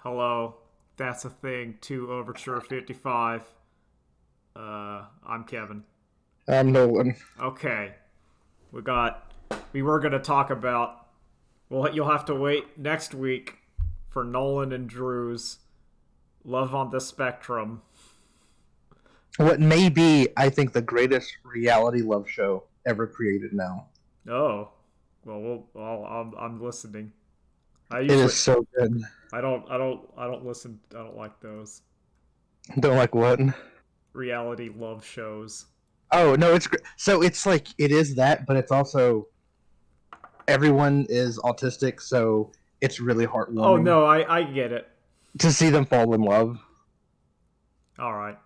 Hello, that's a thing to Overture 55. I'm Kevin. I'm Nolan. Okay, we got. We were gonna talk about. Well, you'll have to wait next week for Nolan and Drew's Love on the Spectrum. What may be, I think, the greatest reality love show ever created now. Oh, I'm listening. I It usually. is so good. I don't listen. I don't like those Don't like what? reality love shows. Oh, no, it's so it's like it is that, but it's also everyone is autistic, so it's really Oh heartwarming no, I get it. to see them fall in love. All right,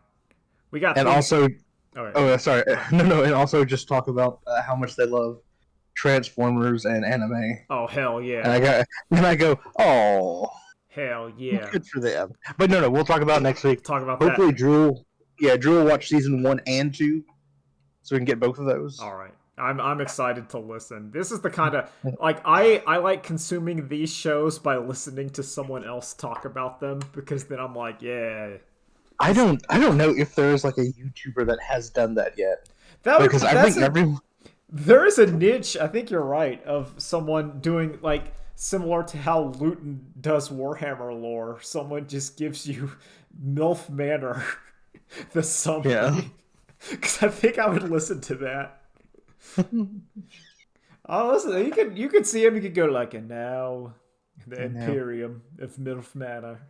we got And things. also, All right. oh, sorry, no, and also just talk about how much they love Transformers and anime. Oh hell And yeah. I go, oh, Hell yeah. good for them. But no, we'll talk about it next We'll week. talk about Hopefully, that. Drew will watch season 1 and 2, so we can get both of those. All right. I'm excited to listen. This is the kind of like I like consuming these shows by listening to someone else talk about them because then I'm like, yeah. This I don't know if there's like a YouTuber that has done that yet, that because would I that's think a every there is a niche, I think you're right, of someone doing like similar to how Luton does Warhammer lore. Someone just gives you MILF Manor the yeah. summary. Because I think I would listen to that. Oh, listen, you could see him. You could go like, and now the And now Imperium of MILF Manor.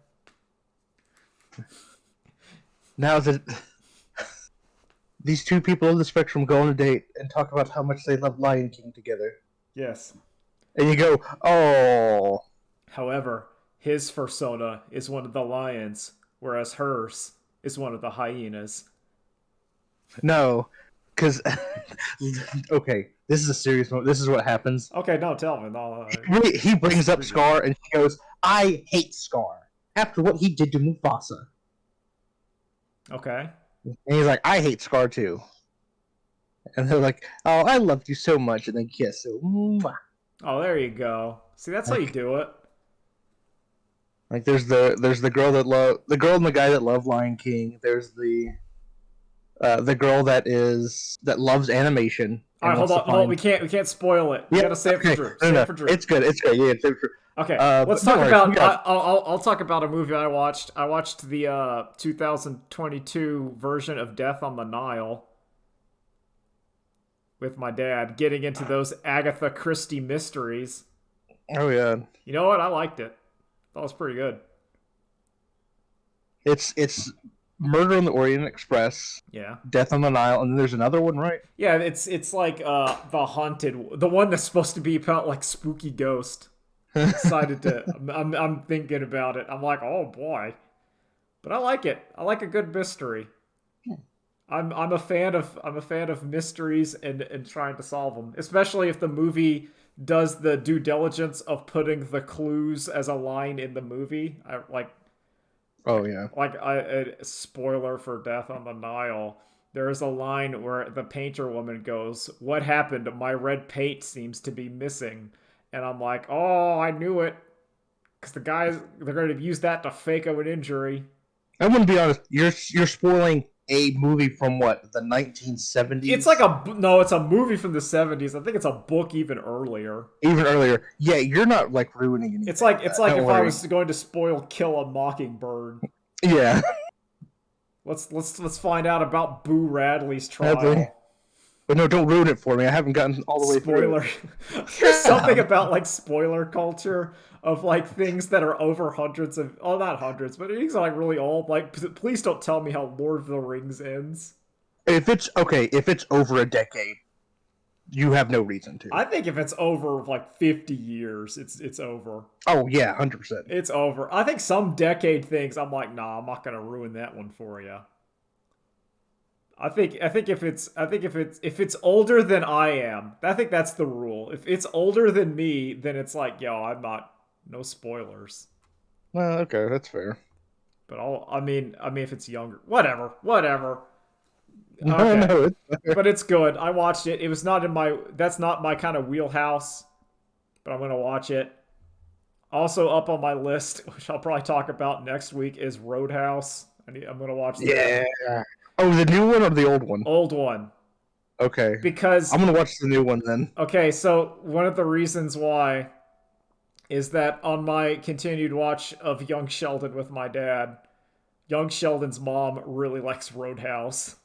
now that these two people on the spectrum go on a date and talk about how much they love Lion King together, Yes. and you go, oh However, his persona is one of the lions, whereas hers is one of the hyenas. no, because okay, this is a serious moment. This is what happens. Okay, no, tell me. No, He this is brings up pretty good. Scar, and she goes, "I hate Scar after what he did to Mufasa." Okay. And he's like, "I hate Scar too." And they're like, "Oh, I loved you so much," and they kiss. So, Oh, there you go. See, that's how you like, do it. there's the girl that the girl and the guy that love Lion King. There's the girl that loves animation All and right, hold wants to on, hold on. find. We can't spoil it. We Yeah, gotta save it for okay, Drew. no, Save it no, for Drew. it's good, it's good. Yeah, it's good. Okay, let's But no talk worries, we about. got. I'll talk about a movie I watched. I watched the 2022 version of Death on the Nile with my dad, getting into those Agatha Christie mysteries. Oh yeah, You know what? I liked it. That was pretty good. it's Murder on the Orient Express, Yeah, Death on the Nile, and then there's another one, right? yeah. It's like the haunted, the one that's supposed to be about like spooky ghost. I'm excited to. I'm thinking about it. I'm like, oh boy, but I like it. I like a good mystery. I'm a fan of mysteries and trying to solve them, especially if the movie does the due diligence of putting the clues as a line in the movie. I Oh yeah. a spoiler for Death on the Nile. There is a line where the painter woman goes, "What happened? My red paint seems to be missing," and I'm like, "Oh, I knew it." Because they're going to use that to fake of an injury. I'm gonna be honest. You're spoiling a movie from what, the It's like 1970s, a no. It's a movie from the '70s. I think it's a book even earlier. even earlier. Yeah, you're not like ruining It's anything like with it's that. like Don't if I worry. was going to spoil Kill a Mockingbird. Yeah, Let's find out about Boo Radley's sadly. trial. But no, don't ruin it for me. I haven't gotten all the way through Spoiler. There's something it. about like spoiler culture of like things that are over hundreds of oh not hundreds, but things are like really old. Like please don't tell me how Lord of the Rings ends. If it's okay, if it's over a decade, you have no reason to. I think if it's over like 50 years, it's over. Oh yeah, 100%. It's over. I think some decade things I'm like, nah, I'm not gonna ruin that one for you. I think if it's older than I am, I think that's the rule. If it's older than me, then it's like, yo, I'm not no spoilers. Well, okay, that's fair. But I mean if it's younger, whatever. No, Okay. no, it's fair. But it's good. I watched it. It was not in my that's not my kind of wheelhouse, but I'm going to watch it. Also up on my list, which I'll probably talk about next week, is Roadhouse. I'm gonna watch that Yeah. Oh, the new one or the old one? old one Okay. because I'm gonna watch the new one then. okay, so one of the reasons why is that on my continued watch of Young Sheldon with my dad, Young Sheldon's mom really likes Roadhouse.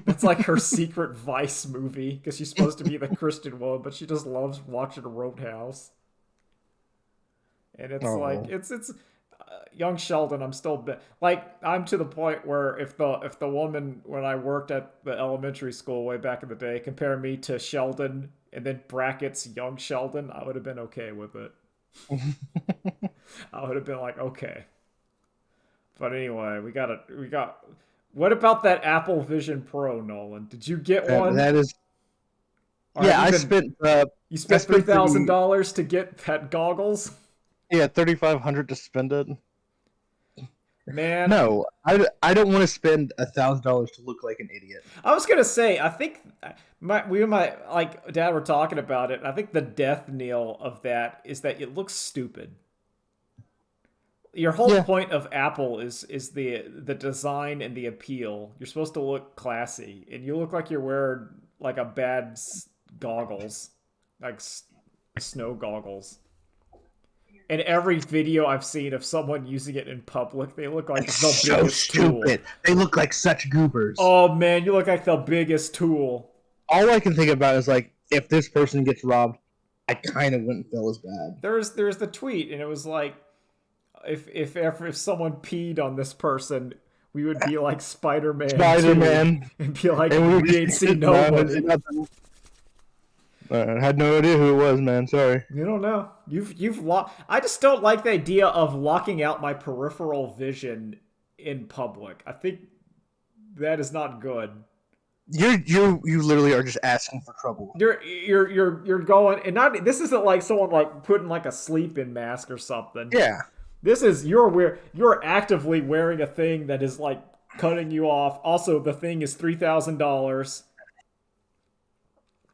That's like her secret vice movie because she's supposed to be the Christian one, but she just loves watching Roadhouse. And it's like Oh. it's young Sheldon. I'm still like I'm to the point where if the woman when I worked at the elementary school way back in the day compare me to Sheldon and then brackets young Sheldon, I would have been okay with it. I would have been like okay. But anyway, we got. What about that Apple Vision Pro, Nolan? Did you get one, That is. or have Yeah, you I been? spent. You I spent three spent thousand the dollars to get that goggles, 3,500 to spend it. man. No, I don't want to spend $1,000 to look like an idiot. I was gonna say, I think we and my like dad were talking about it. I think the death knell of that is that it looks stupid. Your whole Yeah, point of Apple is the design and the appeal. You're supposed to look classy, and you look like you're wearing like a bad goggles, like snow goggles. In every video I've seen of someone using it in public, they look like it's the so biggest tool. stupid. They look like such goobers. Oh man, you look like the biggest tool. All I can think about is like, if this person gets robbed, I kind of wouldn't feel as bad. There's the tweet, and it was like if someone peed on this person, we would be like Spider Man Spider too, Man, and be like, and we we ain't just seen no, nobody. I had no idea who it was, man. Sorry. You don't know. You've locked. I just don't like the idea of locking out my peripheral vision in public. I think that is not good. You literally are just asking for trouble. You're going and not. This isn't like someone like putting like a sleep-in mask or something. Yeah, This is you're actively wearing a thing that is like cutting you off. Also, the thing is $3,000,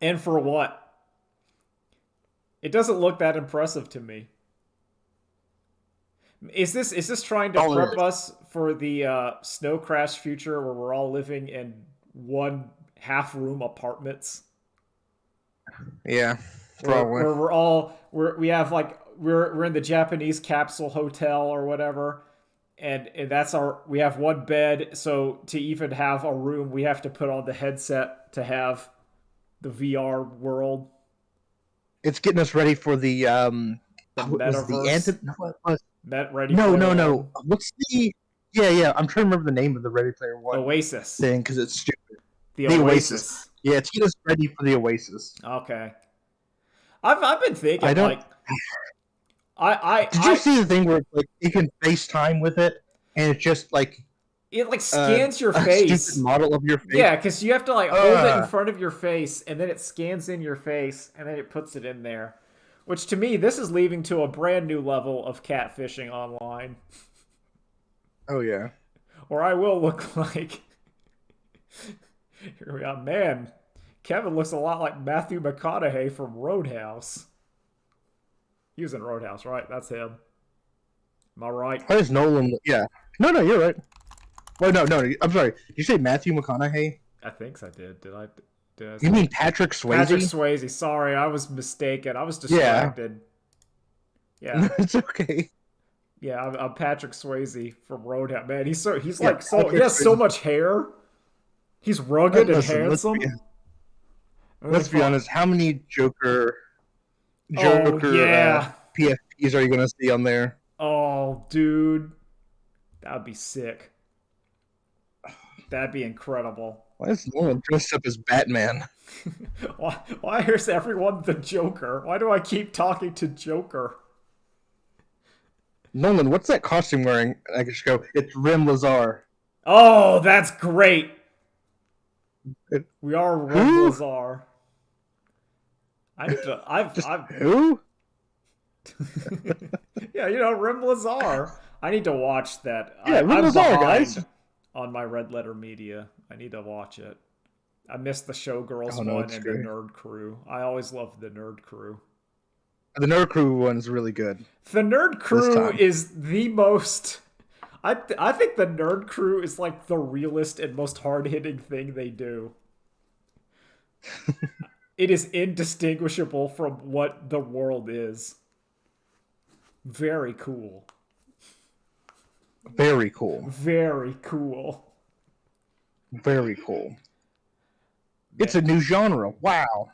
and for what? It doesn't look that impressive to me. Is this trying to all it prep is. us for the snow crash future where we're all living in one half room apartments? Yeah, Where probably. where we're all we have like we're in the Japanese capsule hotel or whatever, and that's our we have one bed. So to even have a room, we have to put on the headset to have the VR world, It's getting us ready for the the what was the metaverse. no, what was Met Ready no Player no no One, what's the yeah I'm trying to remember the name of the Ready Player One Oasis, thing because it's stupid. the The Oasis. Oasis. Yeah, it's getting us ready for the Oasis. Okay, I've been I thinking don't. like I I Did you I see the thing where like you can FaceTime with it and it's just like it like scans your a stupid face. model of your face? Yeah, because you have to like hold it in Uh, front of your face, and then it scans in your face, and then it puts it in there. Which to me, this is leading to a brand new level of catfishing online, oh yeah. where I will look like, here we are, man. Kevin looks a lot like Matthew McConaughey from Roadhouse. He was in Roadhouse, right? That's him. Am I right? Why is Nolan? Yeah. No, you're right. Wait, no. I'm sorry. Did you say Matthew McConaughey? I think I did. Did I? Did I You say mean Patrick Patrick Swayze? Swayze? Sorry, I was mistaken. I was Yeah. distracted. Yeah, It's okay. yeah. I'm Patrick Swayze from Roadhouse. Man, he's Yeah, like so he Patrick has so Swayze. much hair. He's rugged and Listen, handsome. let's be honest. How many Oh Joker yeah. PFPs are you gonna see on there? Oh dude, that'd be sick. That'd be incredible. Why is Nolan dressed up as Batman? Why is everyone the Joker? Why do I keep talking to Joker? Nolan, what's that costume wearing? I can just go. It's Rim Lazar. Oh, that's great. It, We are Rim who? Lazar. I need to. I've. Just I've. who? Yeah, Rim Lazar. I need to watch that. Yeah, Rim I'm Lazar, guys. behind on my Red Letter Media. I need to watch it. I missed the Oh Showgirls no, one it's and the great. Nerd Crew. I always loved the Nerd Crew. The Nerd Crew one is really good The Nerd this Crew time. is the most. I think the Nerd Crew is like the realest and most hard hitting thing they do. It is indistinguishable from what the world is. Very cool. Very cool. Very cool. Very cool. Man, It's a new genre. Wow.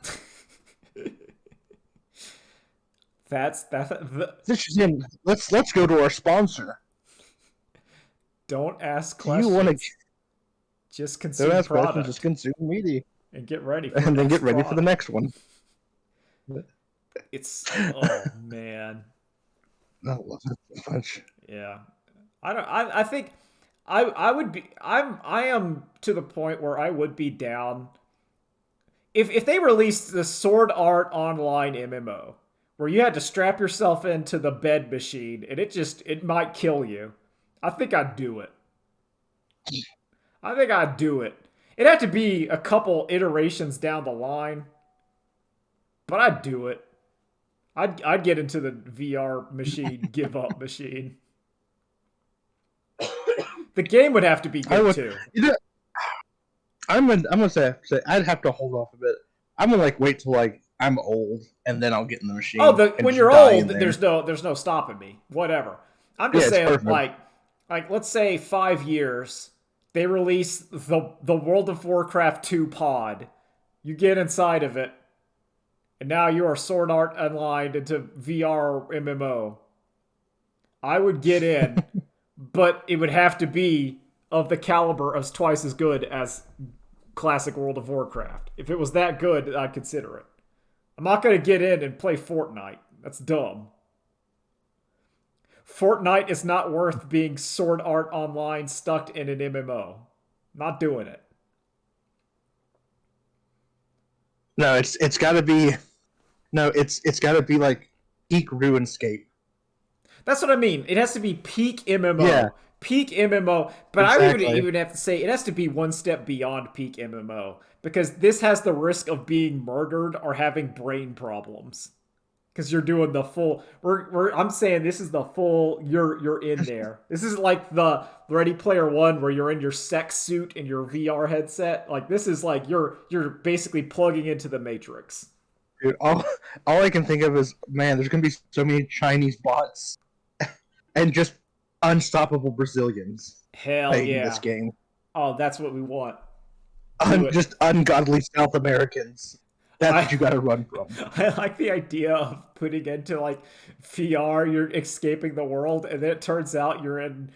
that's the, This is in. Let's go to our sponsor. don't ask Do you want to? questions. Just Don't consume ask questions. Just product consume media, and get ready for the and then get next ready for the product. next one. It's oh man. I love it so much. Yeah. I think I would be I am to the point where I would be down if they released the Sword Art Online MMO where you had to strap yourself into the bed machine and it might kill you. I think I'd do it. I think I'd do it. It'd have to be a couple iterations down the line, but I'd do it. I'd get into the VR machine, give up machine. The game would have to be I good would. too. You know, I'm gonna say I'd have to hold off a bit. I'm gonna like wait till like I'm old and then I'll get in the Oh, machine the and when just you're die old, in there. there's no stopping me. Whatever. I'm Yeah, just it's saying, perfect. like let's say 5 years, they release the World of Warcraft 2 pod. You get inside of it, and now you are Sword Art Online into VR MMO. I would get in, but it would have to be of the caliber of twice as good as classic World of Warcraft. If it was that good, I'd consider it. I'm not going to get in and play Fortnite. That's dumb. Fortnite is not worth being Sword Art Online stuck in an MMO. Not doing it. No, it's got to be. No, it's got to be like peak RuneScape. That's what I mean. It has to be peak Yeah, MMO. Peak MMO. But I would exactly. even have to say it has to be one step beyond peak MMO. Because this has the risk of being murdered or having brain problems. Because you're doing the full I'm saying this is the full you're in there. This is like the Ready Player One where you're in your sex suit and your VR headset. Like this is like you're basically plugging into the Matrix. Dude, all I can think of is, man, there's gonna be so many Chinese bots and just unstoppable Brazilians Hell playing this yeah. game. Oh, that's what we want. Do it. Just ungodly South Americans. That's what I you got to run from. I like the idea of putting into like VR, you're escaping the world, and then it turns out you're in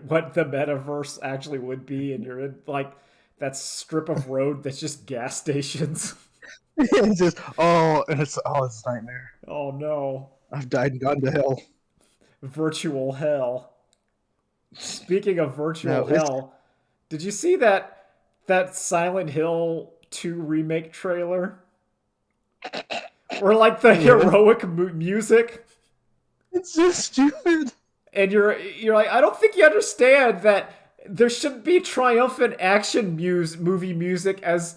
what the metaverse actually would be, and you're in like that strip of road that's just gas stations. It's just it's a nightmare. Oh no. I've died and gone to hell. Virtual hell. Speaking of virtual No, it's hell, did you see that Silent Hill 2 remake trailer? Or like the yeah, heroic music, it's just stupid. and you're like, I don't think you understand that there should be triumphant action movie music as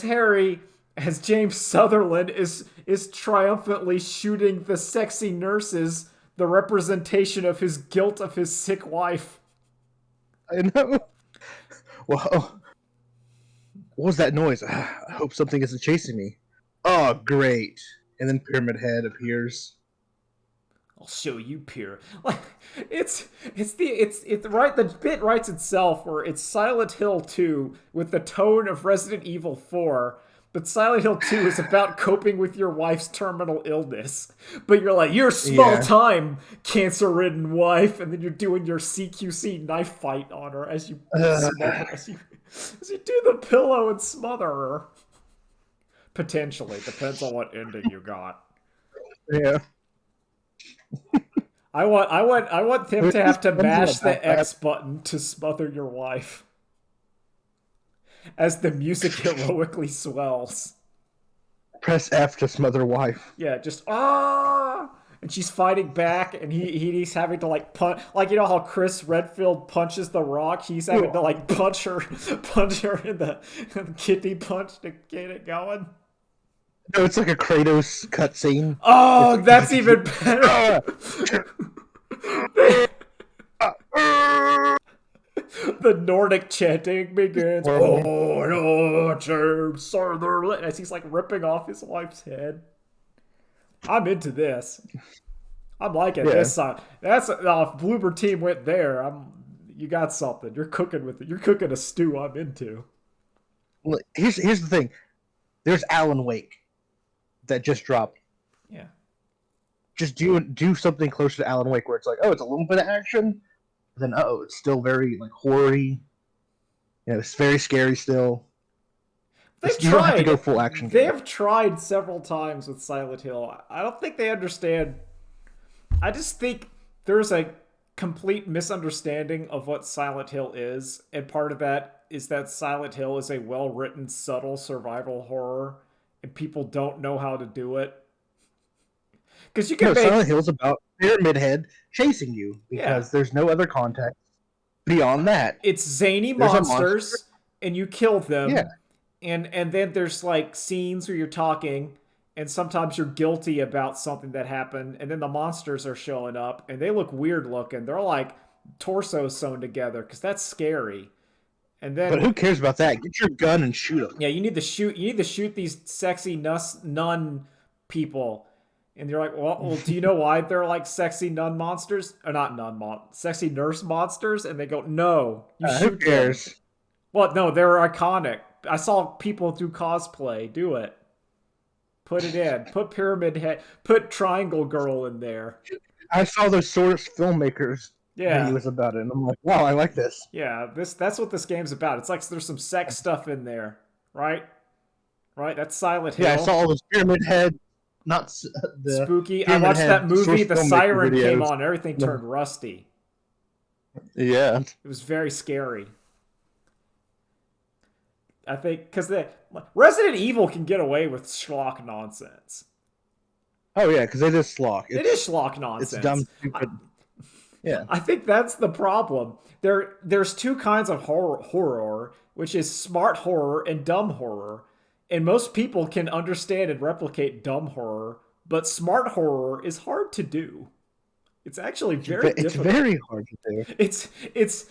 Harry as James Sutherland is triumphantly shooting the sexy nurses, the representation of his guilt of his sick wife. I know. Well, what was that noise? I hope something isn't chasing me. Oh, great! And then Pyramid Head appears. I'll show you, Pierre. Like it's right. The bit writes itself, where it's Silent Hill 2 with the tone of Resident Evil 4, but Silent Hill 2 is about coping with your wife's terminal illness. But you're like, you're small Yeah. time, cancer-ridden wife, and then you're doing your CQC knife fight on her as you Uh, smother as you do the pillow and smother her. Potentially depends on what ending you got. yeah. I want him It to have just to depends mash about the that. X button to smother your wife as the music heroically swells. Press F to smother wife. Yeah, just ah, and she's fighting back, and he's having to like punch, like you know how Chris Redfield punches the Rock. He's having to like punch her in the kidney punch to get it going. No, it's like a Kratos cutscene. It's Oh, like he's that's like, even better. "Ah, They- ah, ah." the Nordic chanting begins. Horrible. Oh, no, James Sutherland, as he's like ripping off his wife's head. I'm into this. I'm liking Yeah. this song. That's if Bloober Team went there. You got something. You're cooking with it. You're cooking a stew I'm into. Look, here's the thing. There's Alan Wake that just dropped. Yeah. Just do something closer to Alan Wake where it's like, oh, it's a little bit of action, then oh, it's still very like horror-y. It's very scary still. They've You don't have to go tried. full action They game. have tried several times with Silent Hill. I don't think they understand. I just think there's a complete misunderstanding of what Silent Hill is, and part of that is that Silent Hill is a well-written, subtle survival horror, and people don't know how to do it. Because you can No, Silent make, Hill's about Pyramid Head chasing you yeah, because there's no other context beyond that. it's zany There's a monster. monsters, and you kill Yeah. them, and then there's like scenes where you're talking, and sometimes you're guilty about something that happened, and then the monsters are showing up, and they look weird looking. They're like torsos sewn together because that's scary. And But then who cares about that? Get your gun and shoot them. yeah, you need to shoot. You need to shoot these sexy nun people. And you're like, well, do you know why they're like sexy nun monsters? Or not sexy nurse monsters? And they go, no, you Who shoot them. cares? Well, no, they're iconic. I saw people do cosplay. Do it. Put it in. Put Pyramid Head. Put Triangle Girl in there. I saw those Source filmmakers Yeah. videos about it, and I'm like, wow, I like this. Yeah. That's what this game's about. It's like there's some sex stuff in there, right? Right? That's Silent Yeah, I Hill. saw all those Pyramid Head, not the Spooky. I Pyramid watched that Head movie. Source The filmmaker siren came videos. on. Everything turned rusty. Yeah. It was very scary. I think because the Resident Evil can get away with schlock nonsense. Oh yeah, because they just slock. It is schlock It's dumb, nonsense. stupid. Yeah. I think that's the problem. There's two kinds of horror, which is smart horror and dumb horror. And most people can understand and replicate dumb horror, but smart horror is hard to do. It's actually very It's difficult. very hard to do. It's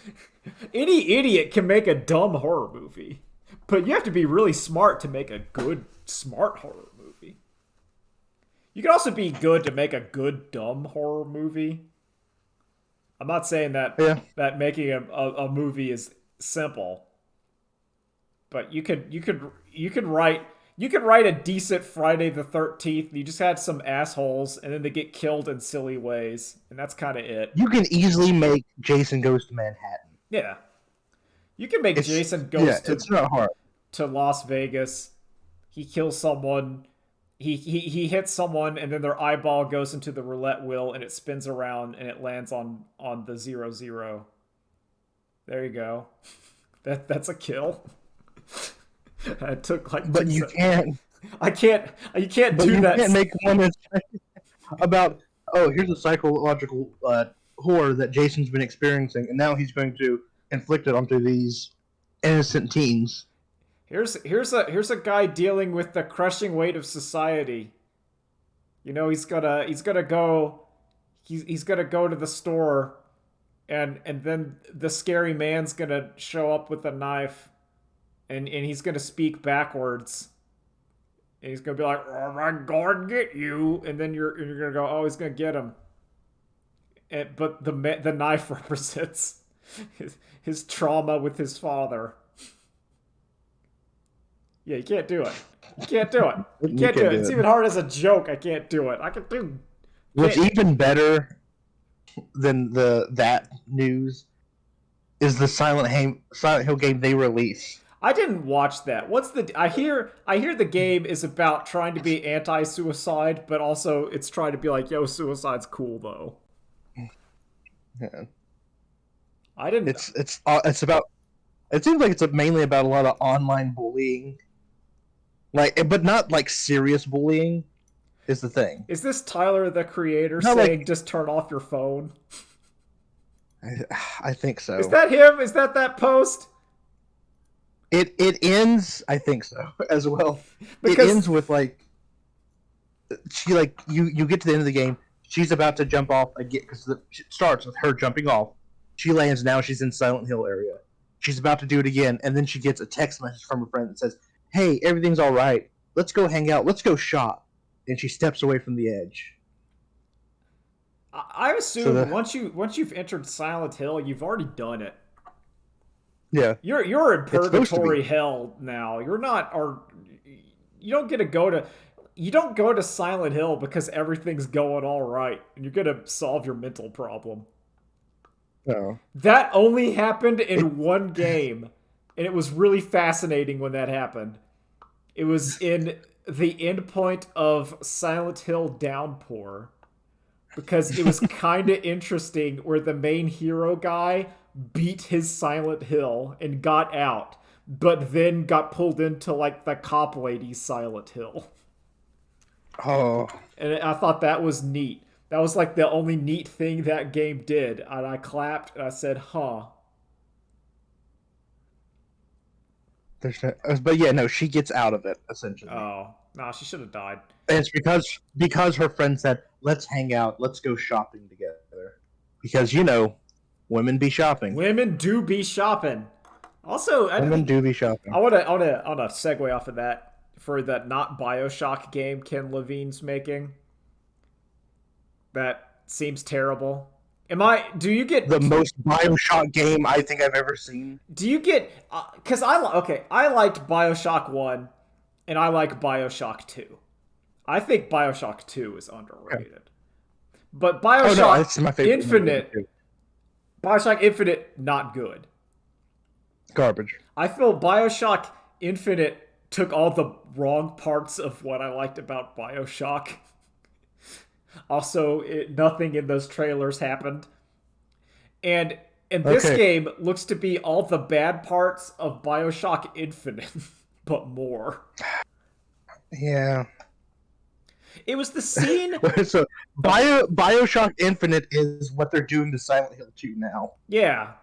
any idiot can make a dumb horror movie, but you have to be really smart to make a good smart horror movie. You can also be good to make a good dumb horror movie. I'm not saying that Yeah. making a movie is simple, but you could write a decent Friday the 13th. You just had some assholes, and then they get killed in silly ways, and that's kind of it. You can easily make Jason Goes to Manhattan. Yeah, you can make It's Jason yeah, goes it's not hard. to Las Vegas. He kills someone. He hits someone, and then their eyeball goes into the roulette wheel, and it spins around, and it lands on the 0-0. There you go. That's a kill. It took like But you can't. I can't. You can't But do you that. can't make one that's about. Oh, here's a psychological horror that Jason's been experiencing, and now he's going to inflict it onto these innocent teens. Here's a guy dealing with the crushing weight of society. You know, he's gonna go to the store, and then the scary man's gonna show up with a knife, and he's gonna speak backwards, and he's gonna be like, "Oh, I'm gonna get you," and then you're gonna go, "Oh, he's gonna get him," but the knife represents his trauma with his father. Yeah, you can't do it. You can't do it. You can't do it. It's even hard as a joke. I can't do it. I can do. What's even better than that news is the Silent Hill game they release. I didn't watch that. What's the? I hear the game is about trying to be anti-suicide, but also it's trying to be like, yo, suicide's cool though. Yeah. I didn't. It's about. It seems like it's mainly about a lot of online bullying, but not like serious bullying. Is the thing. Is this Tyler the creator Not saying like, just turn off your phone? I think so. Is that him? Is that post? It ends. I think so as well. Because it ends with like she like you get to the end of the game. She's about to jump off again because it starts with her jumping off. She lands. Now she's in Silent Hill area. She's about to do it again, and then she gets a text message from her friend that says, "Hey, everything's all right. Let's go hang out. Let's go shop." And she steps away from the edge. I So assume the once you've entered Silent Hill, you've already done it. yeah, You're in it's supposed to be. purgatory hell now. You're not or you don't get to go to you don't go to Silent Hill because everything's going all right and you're gonna solve your mental problem. No, That only happened it, in one game, and it was really fascinating when that happened. It was in the end point of Silent Hill Downpour because it was kind of interesting where the main hero guy beat his Silent Hill and got out, but then got pulled into like the cop lady's Silent Hill. oh, And I thought that was neat. That was like the only neat thing that game did. And I clapped and I said, huh. there's no, but yeah, no, she gets out of it essentially, Oh, nah, she should have died. and it's because her friend said, "Let's hang out. Let's go shopping together," because women be shopping. Women do be shopping. Also, Women do be shopping. I wanna segue off of that for that not Bioshock game Ken Levine's making. That seems terrible. Am I? Do you get? The most Bioshock game I think I've ever seen. Do you get? Because I liked Bioshock 1, and I like Bioshock 2. I think Bioshock 2 is Okay. underrated. But Oh no, Bioshock it's my favorite game Infinite, too. Bioshock Infinite, not good. Garbage. I feel Bioshock Infinite took all the wrong parts of what I liked about Bioshock. Also, nothing in those trailers happened. And this Okay. game looks to be all the bad parts of Bioshock Infinite, but more. Yeah. It was the scene. So Bioshock Infinite is what they're doing to Silent Hill 2 now. Yeah,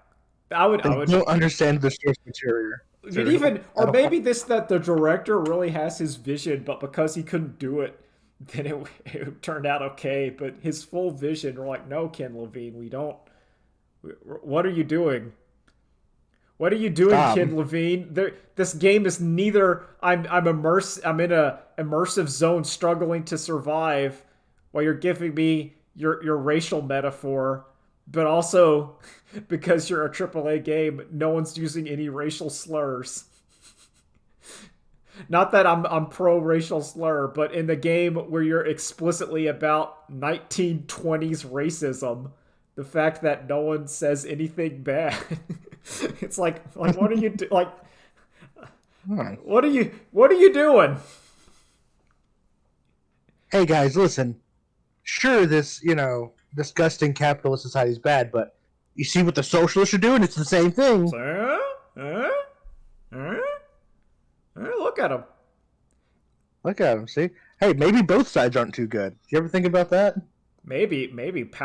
I They would. don't understand the source material. You'd even, or At all. maybe this that the director really has his vision, but because he couldn't do it, then it turned out okay. But his full vision, we're like, no, Ken Levine, we don't. What are you doing? What are you doing, Stop. Ken Levine? This game is neither. I'm immersed. I'm in a immersive zone, struggling to survive, while you're giving me your racial metaphor, but also because you're a AAA game, no one's using any racial slurs. Not that I'm pro racial slur, but in the game where you're explicitly about 1920s racism, the fact that no one says anything bad, it's like what are you like? Hmm. What are you doing? Hey guys, listen. Sure, this disgusting capitalist society is bad, but you see what the socialists are doing? It's the same thing. So, uh, look at him. Look at them. See, hey, maybe both sides aren't too good. You ever think about that? Maybe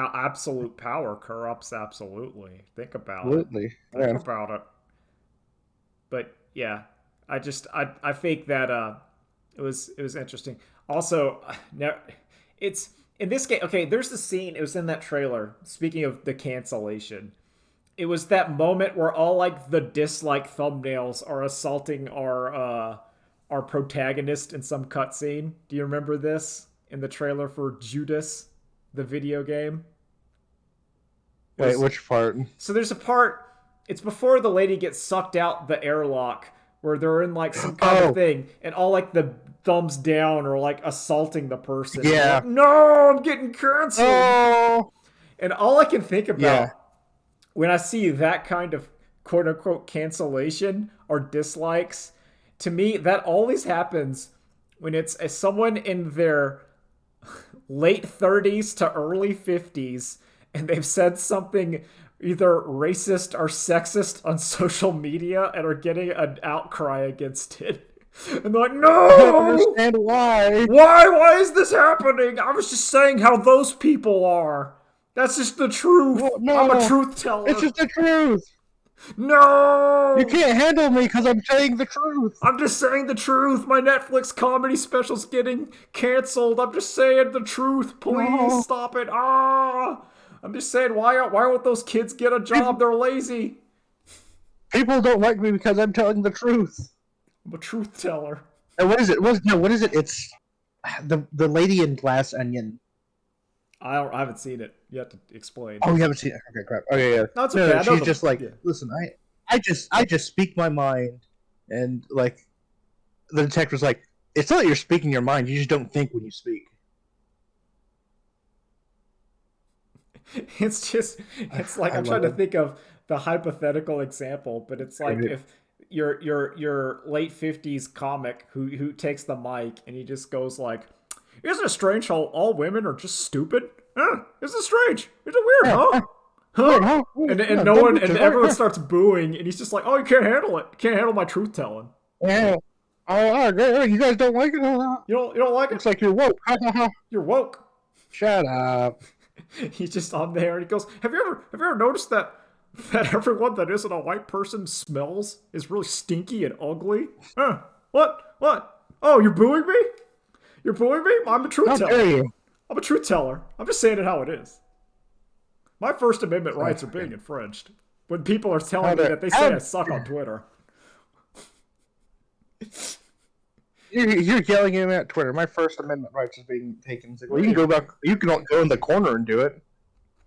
absolute power corrupts absolutely. Think about it. Absolutely. Think Yeah. about it. But yeah, I think that it was interesting. Also, now it's in this game. Okay, there's the scene. It was in that trailer. Speaking of the cancellation, it was that moment where all like the dislike thumbnails are assaulting our protagonist in some cutscene. Do you remember this in the trailer for Judas, the video game? It Wait, was, which part? so there's a part. It's before the lady gets sucked out the airlock where they're in like some kind of Oh, thing, and all like the thumbs down or like assaulting the person. And they're yeah. like, no, I'm getting canceled. Oh, And all I can think yeah. about when I see that kind of quote unquote cancellation or dislikes, to me, that always happens when it's someone in their late 30s to early 50s and they've said something either racist or sexist on social media and are getting an outcry against it. And they're like, I don't no! understand why. Why? Why is this happening? I was just saying how those people are. That's just the truth. Well, I'm a no, truth it's teller. just the truth. You No! can't handle me because I'm saying the truth. I'm just saying the truth. My Netflix comedy special's getting canceled. I'm just saying the truth. Please No. stop it. Ah! I'm just saying, why won't those kids get a job? They're lazy. People don't like me because I'm telling the truth. I'm a truth teller. And what is it? What is it? It's the lady in Glass Onion. I haven't seen it. You have to explain. Oh, you haven't seen it? Okay, crap. Okay, yeah. No, it's No, okay. no, I know she's the just like, yeah. listen, I just speak my mind, and like, the detective's like, it's not that you're speaking your mind. You just don't think when you speak. It's like I I'm trying love to it. think of the hypothetical example, but it's like Great. if your late 50s comic who takes the mic and he just goes like, "Isn't it strange how all women are just stupid? Isn't it strange? Isn't it weird, Yeah, huh? yeah, Huh?" wait, huh? And Wait, and yeah, no dumb one and bitches. everyone Yeah, starts booing, and he's just like, "Oh, you can't handle it. You can't handle my truth telling. yeah. Oh, you guys don't like it? You don't like it? Looks like you're woke. You're woke." Shut up. He's just on there and he goes, Have you ever noticed that everyone that isn't a white person smells is really stinky and ugly? Huh? What? Oh, you're booing me? You're booing me? I'm a truth How dare teller. you? I'm a truth teller. I'm just saying it how it is. My First Amendment rights are Okay. being infringed when people are How telling me dare? that they say I suck on Twitter. You're yelling at me at Twitter. My First Amendment rights is being taken. It's like, well, you can Right. go back. You can go in the corner and do it.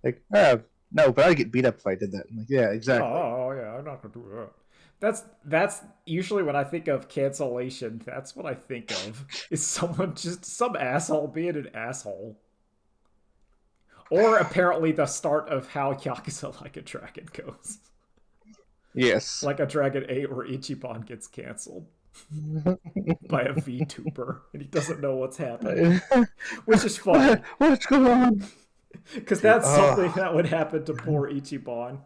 Like, no, but I'd get beat up if I did that. I'm like, yeah, exactly. Oh yeah, I'm not gonna do that. That's usually when I think of cancellation. That's what I think of is someone just some asshole being an asshole, or apparently the start of how Yakuza Like a Dragon goes, Yes. Like a Dragon 8, where Ichiban gets canceled by a VTuber and he doesn't know what's happening, which is funny What's going on? because Dude, that's something that would happen to poor Ichiban.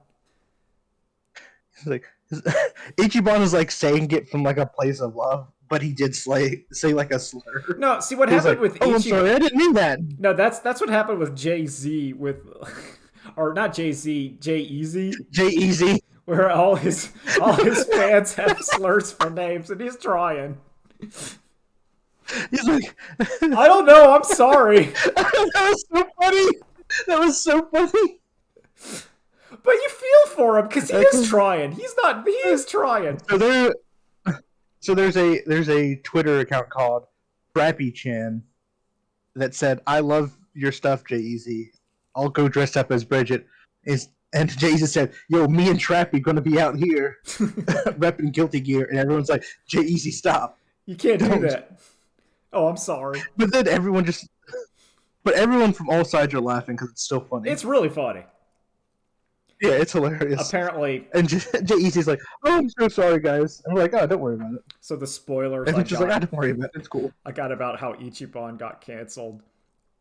It's like Ichiban is like saying it from like a place of love, but he did say like a slur. No, see what He's happened like, with "Oh, I'm Ichiban. sorry, I didn't mean that." No, that's what happened with Jay-Z with or not Jay-Z, Jay-Easy, Jay Easy. where all his fans have slurs for names and he's trying. He's like, I don't know, I'm sorry. that was so funny. That was so funny. But you feel for him because he is trying. He is trying. So there's a Twitter account called Frappy Chan that said, "I love your stuff, Jay Easy. I'll go dressed up as Bridget." And Jay Easy said, "Yo, me and Trappy gonna be out here repping Guilty Gear," and everyone's like, "Jay Easy, stop! You can't do Don't." that. Oh, I'm sorry. But then but everyone from all sides are laughing because it's so funny. It's really funny. Yeah, it's hilarious. Apparently, And Jay Easy's like, "Oh, I'm so sorry, guys." And we're like, "Oh, don't worry about it." so the spoilers And it's just like, "Oh, don't worry about it. It's cool." I got about how Ichiban got canceled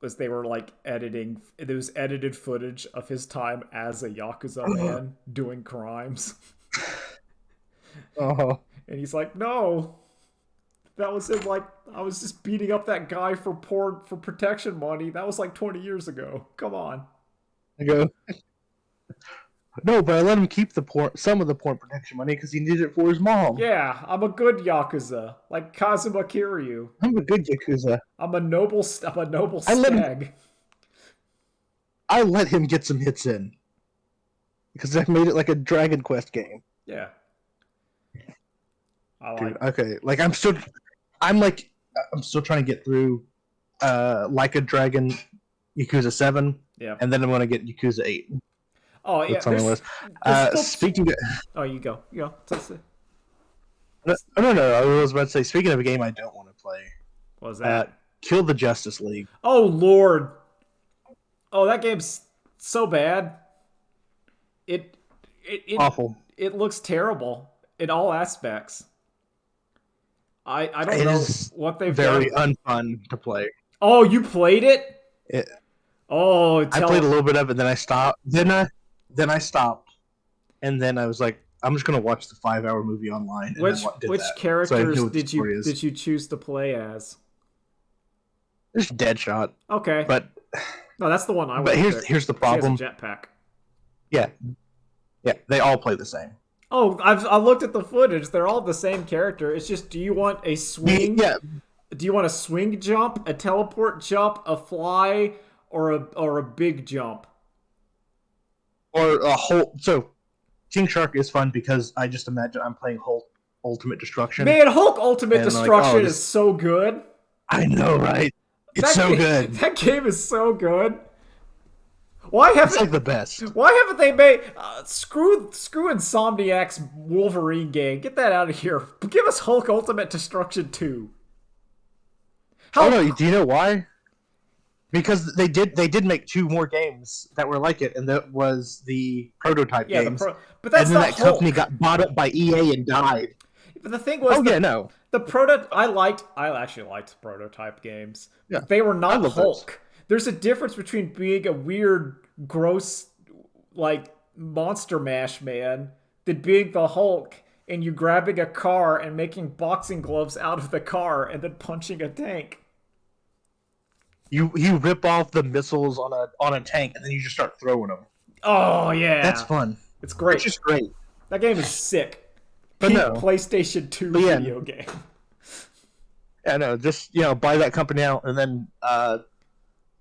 was they were like editing. There was edited footage of his time as a Yakuza man doing crimes, Oh, and he's like, "No, that was in like I was just beating up that guy for protection money. That was like 20 years ago. Come on." I go, "No, but I let him keep some of the porn protection money because he needed it for his mom. Yeah, I'm a good Yakuza, like Kazuma Kiryu. I'm a good Yakuza. I'm a noble I let him stag. I let him get some hits in because I made it like a Dragon Quest game." Yeah. I Dude, like. okay, like I'm still trying to get through Like a Dragon Yakuza 7, Yeah. and then I'm gonna get Yakuza 8. Oh yeah. That's on the list. There's still Speaking of, Oh, you go. You go. no, I was about to say, speaking of a game I don't want to play, What was that? Kill the Justice League. Oh Lord. Oh, that game's so bad. It Awful. it looks terrible in all aspects. I don't It know is what they've very done. unfun to play. Oh, you played it? It, Oh, I played a little bit of it, then I stopped. Then I stopped, and then I was like, I'm just gonna watch the 5-hour movie online. And which then did which that. So I characters know what the did story you is. did you choose to play as? There's Deadshot, Okay. but No, that's the one I would but pick. here's the She has a problem. jetpack. Yeah, they all play the same. I looked at the footage. They're all the same character. It's just, do you want a swing? Yeah, Do you want a swing jump, a teleport jump, a fly, or a big jump? or a whole. So King Shark is fun because I just imagine I'm playing Hulk Ultimate Destruction, Man, Hulk Ultimate and like, oh, Destruction is this. so good. I know, right? It's so good. That game is so good. It's like the best. Why haven't they made screw Insomniac's Wolverine game? Get that out of here. Give us Hulk Ultimate Destruction 2. Oh How no, do you know why? Because they did make two more games that were like it, and that was the prototype yeah, games. but And that's then not that company Hulk. got bought up by EA and died. But the thing was Oh yeah, no, I actually liked prototype games. yeah, They were I not love those. Hulk. There's a difference between being a weird, gross, like monster mash man than being the Hulk and you grabbing a car and making boxing gloves out of the car and then punching a tank. You rip off the missiles on a tank, and then you just start throwing them. Oh That's yeah. fun. It's It's great. just great. That game is sick. But Peak no, PlayStation 2 but yeah, video game. yeah, no, just buy that company out, and then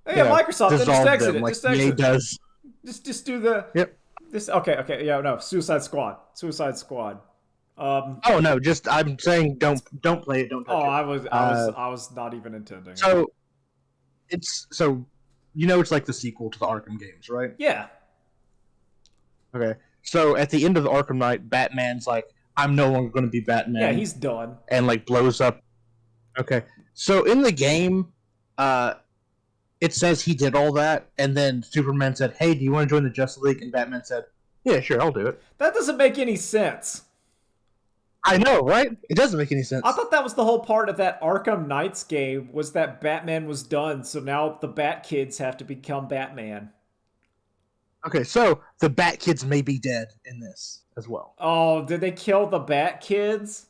Yeah, Microsoft, then just dissolve exit them it. like Just EA exit. does. Just do the Yep. this okay, yeah, no, Suicide Squad. Suicide Squad. Um Oh no, just I'm saying don't play it, don't oh, touch it. Uh, I was not even intending it. so so it's like the sequel to the Arkham games, right? Yeah. Okay. So at the end of the Arkham Knight, Batman's like, I'm no longer going to be Yeah, Batman, he's done. and like blows up. Okay. So in the game, uh, it says he did all that, and then Superman said, "Hey, do you want to join the Justice League?" And Batman said, "Yeah, sure, I'll do it." That doesn't make any sense. I know, right? It doesn't make any I sense. thought that was the whole part of that Arkham Knights game was that Batman was done, so now the Bat Kids have to become Batman. Okay, so the Bat Kids may be dead in this as well. Oh, did they kill the Bat Kids?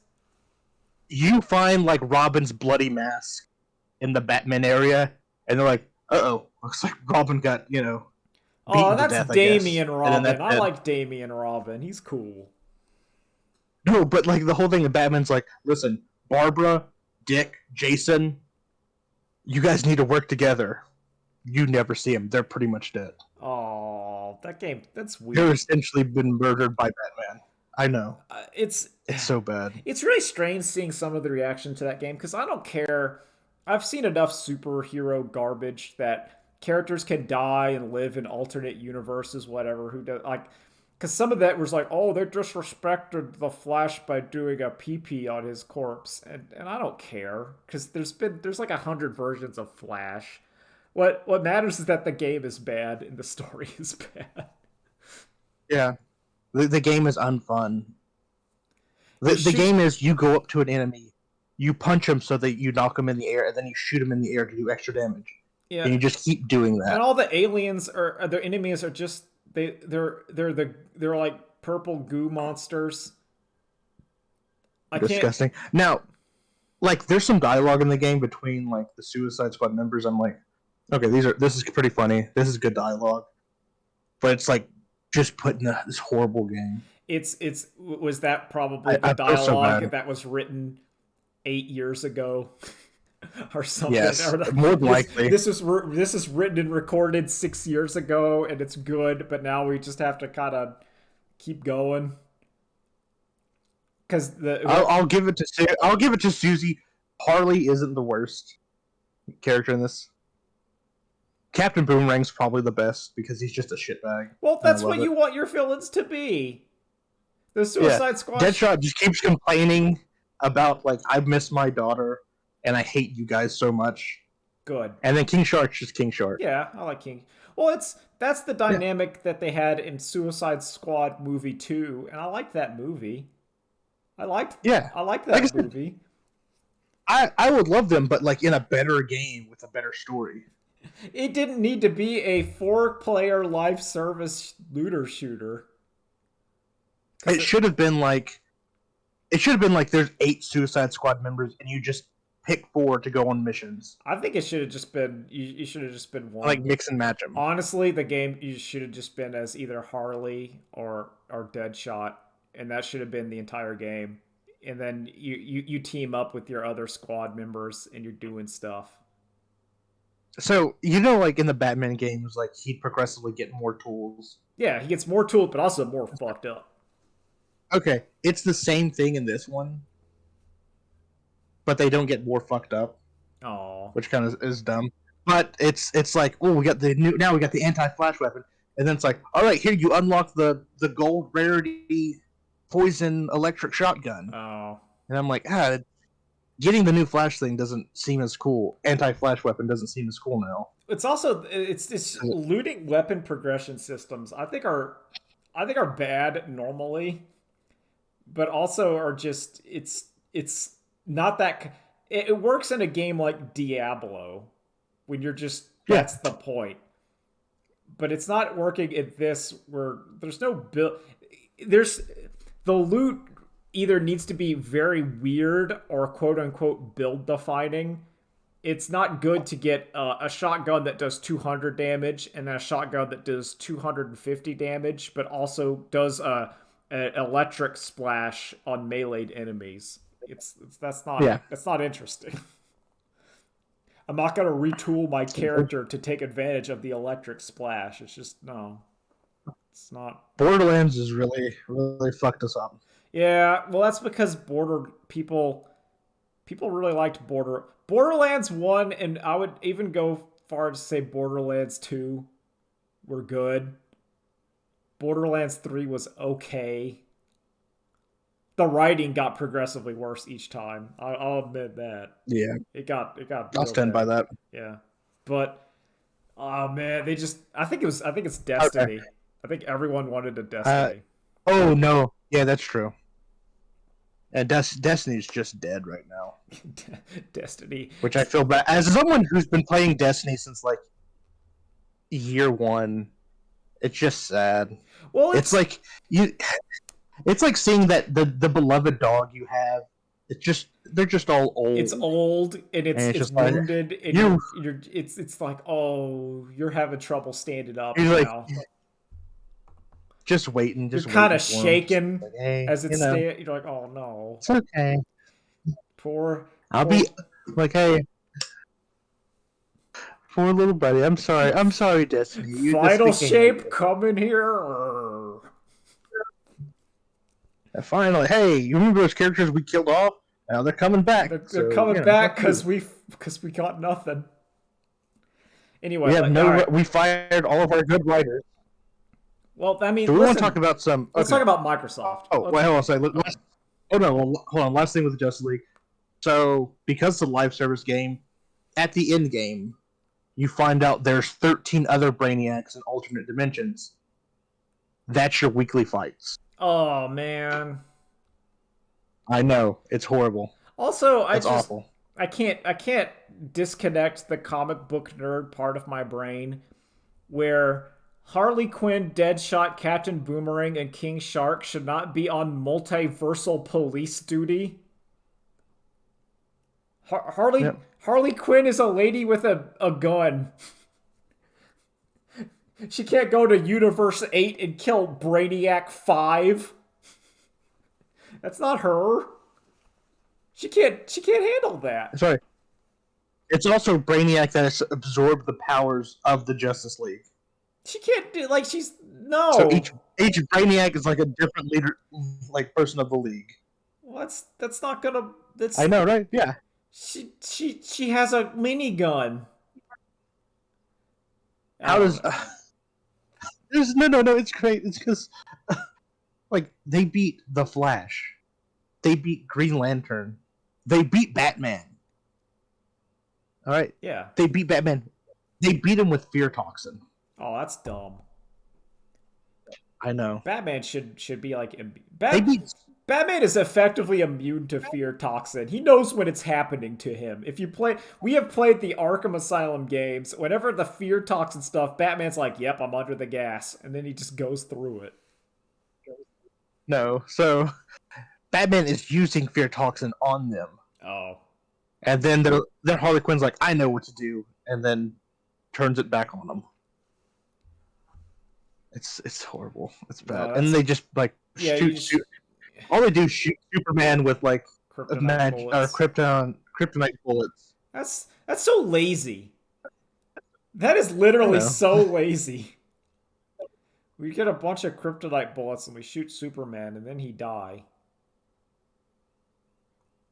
You find like Robin's bloody mask in the Batman area, and they're like, "Uh-oh, looks like Robin got Oh, beaten to that's death, I guess." Damian And then Robin. that's I it. like Damian Robin. He's cool. No, but like the whole thing of Batman's like, listen, Barbara, Dick, Jason, you guys need to work together. You never see them; they're pretty much dead. Oh, that game, that's They're weird. essentially been murdered by Batman. I know, It's it's so bad. it's really strange seeing some of the reaction to that game because I don't care. I've seen enough superhero garbage that characters can die and live in alternate universes, whatever. Who does like? Because some of that was like, oh, they disrespected the Flash by doing a pee on his corpse, and I don't care because there's like 100 versions of Flash. What matters is that the game is bad and the story is bad. Yeah, the game is unfun. The You the shoot game is you go up to an enemy, you punch him so that you knock him in the air, and then you shoot him in the air to do extra damage, and Yeah, you just keep doing and that. all the aliens are their enemies are just they're like purple goo monsters. I can't. Disgusting. Now, like, there's some dialogue in the game between like the Suicide Squad members. I'm like, okay, this is pretty funny. This is good dialogue, but it's like just put in this horrible game. It's was that probably the I feel so dialogue bad. that was written 8 years ago or something? Yes, Or more than likely. this is written and recorded 6 years ago and it's good, but now we just have to kind of keep going because the I'll give it to I'll give it to Susie. Harley isn't the worst character in this. Captain Boomerang's probably the best because he's just a shitbag, well, and I that's what love it. you want your villains to be. The Yeah, Suicide Squad. Deadshot just keeps complaining about like I miss my daughter and I hate you guys so much. Good. And then King Shark's just King Shark. Yeah, I like King. Well, that's the Yeah, dynamic that they had in Suicide Squad movie 2, and I liked that movie. I liked yeah. I liked Like I that said, movie. I would love them, but like in a better game with a better story. It didn't need to be a 4-player live service looter shooter. Cuz It should have been like there's 8 Suicide Squad members and you just pick 4 to go on missions. I think it should have just been you should have just been Like one. mix and match them. Honestly, the game you should have just been as either Harley or Deadshot. and that should have been the entire game. And then you team up with your other squad members and you're doing stuff. So you know, like in the Batman games, like he'd progressively get more tools. Yeah, he gets more tools, but also more fucked up. Okay, it's the same thing in this one, but they don't get more fucked up, Oh, which kind of is dumb. But it's like, oh, we got the new now we got the anti-flash weapon, and then it's like, all right, here you unlock the gold rarity poison electric shotgun, oh, and I'm like, getting the new flash thing doesn't seem as cool. Anti-flash weapon doesn't seem as cool now. it's also it's looting weapon progression systems. I think are bad normally, but also are just it's not that it works in a game like Diablo when you're just Yeah, that's the point. But it's not working at this where there's no build. There's the loot either needs to be very weird or quote unquote build defining. It's not good to get a shotgun that does 200 damage and then a shotgun that does 250 damage, but also does a electric splash on meleeed enemies. It's yeah. that's not interesting. I'm not gonna retool my character to take advantage of the electric splash. It's just no. It's not. Borderlands is really fucked us up. Yeah, well, that's because people really liked Borderlands 1, and I would even go far to say Borderlands 2 were good. Borderlands 3 was okay. The writing got progressively worse each time. I'll admit that. Yeah, It got I'll real stand by bad. that. Yeah. But oh man, they just I think it's Okay. Destiny. I think everyone wanted a Uh, Destiny. oh no, yeah, that's true. And Destiny's just dead right now, Destiny. which I feel bad. As someone who's been playing Destiny since like year one, it's just sad. Well, It's it's like you. It's like seeing that the beloved dog you have. It's just they're just all it's old, old and and it's it's just like wounded and you. you're it's like, oh, you're having trouble standing up You're like now. You're just kind waiting of for him. Just shaking like, hey, as it stand. You're like, oh no, it's okay. poor I'll poor be like, hey, poor little buddy. I'm sorry. I'm sorry, Destiny. This final became shape you. coming here. And finally, hey, you remember those characters we killed off? Now they're coming back. They're So coming back fuck you. because we got nothing. Anyway, We have all no. right. We fired all of our good writers. Well, I So mean, we want to talk listen. about some. Let's Okay. talk about Microsoft. Oh, Let's. wait, hold on a second. Oh, Oh no, well, hold on. Last thing with the Justice League. So because it's a live service game, at the end game, you find out there's 13 other Brainiacs in alternate dimensions. That's your weekly fights. oh man. I know it's horrible. Also, It's awful. I can't disconnect the comic book nerd part of my brain where Harley Quinn, Deadshot, Captain Boomerang, and King Shark should not be on multiversal police duty. Harley Yep. Harley Quinn is a lady with a gun. She can't go to Universe 8 and kill Brainiac 5. That's not her. She can't handle that. Sorry. It's also Brainiac that has absorbed the powers of the Justice League. She can't do like she's So no. each Brainiac is like a different leader, like person of the league. Well, that's not gonna. I That's know, right? Yeah. she has a minigun. I How don't does? know. There's no. It's great. It's because like they beat the Flash, they beat Green Lantern, they beat Batman. All right, Yeah. they beat Batman. They beat him with fear toxin. Oh, that's dumb. I know. Batman should be like They beat. Batman is effectively immune to fear toxin. He knows when it's happening to him. If you play, we have played the Arkham Asylum games. Whenever the fear toxin stuff, Batman's like, "Yep, I'm under the gas," and then he just goes through it. No, so Batman is using fear toxin on them, Oh, and then Harley Quinn's like, I know what to do, and then turns it back on them. It's horrible. It's bad, no, and that's they just like yeah. You shoot just All they do is shoot Superman with like kryptonite bullets. kryptonite bullets. That's so lazy. That is I literally know. so lazy. We get a bunch of kryptonite bullets and we shoot Superman and then he die.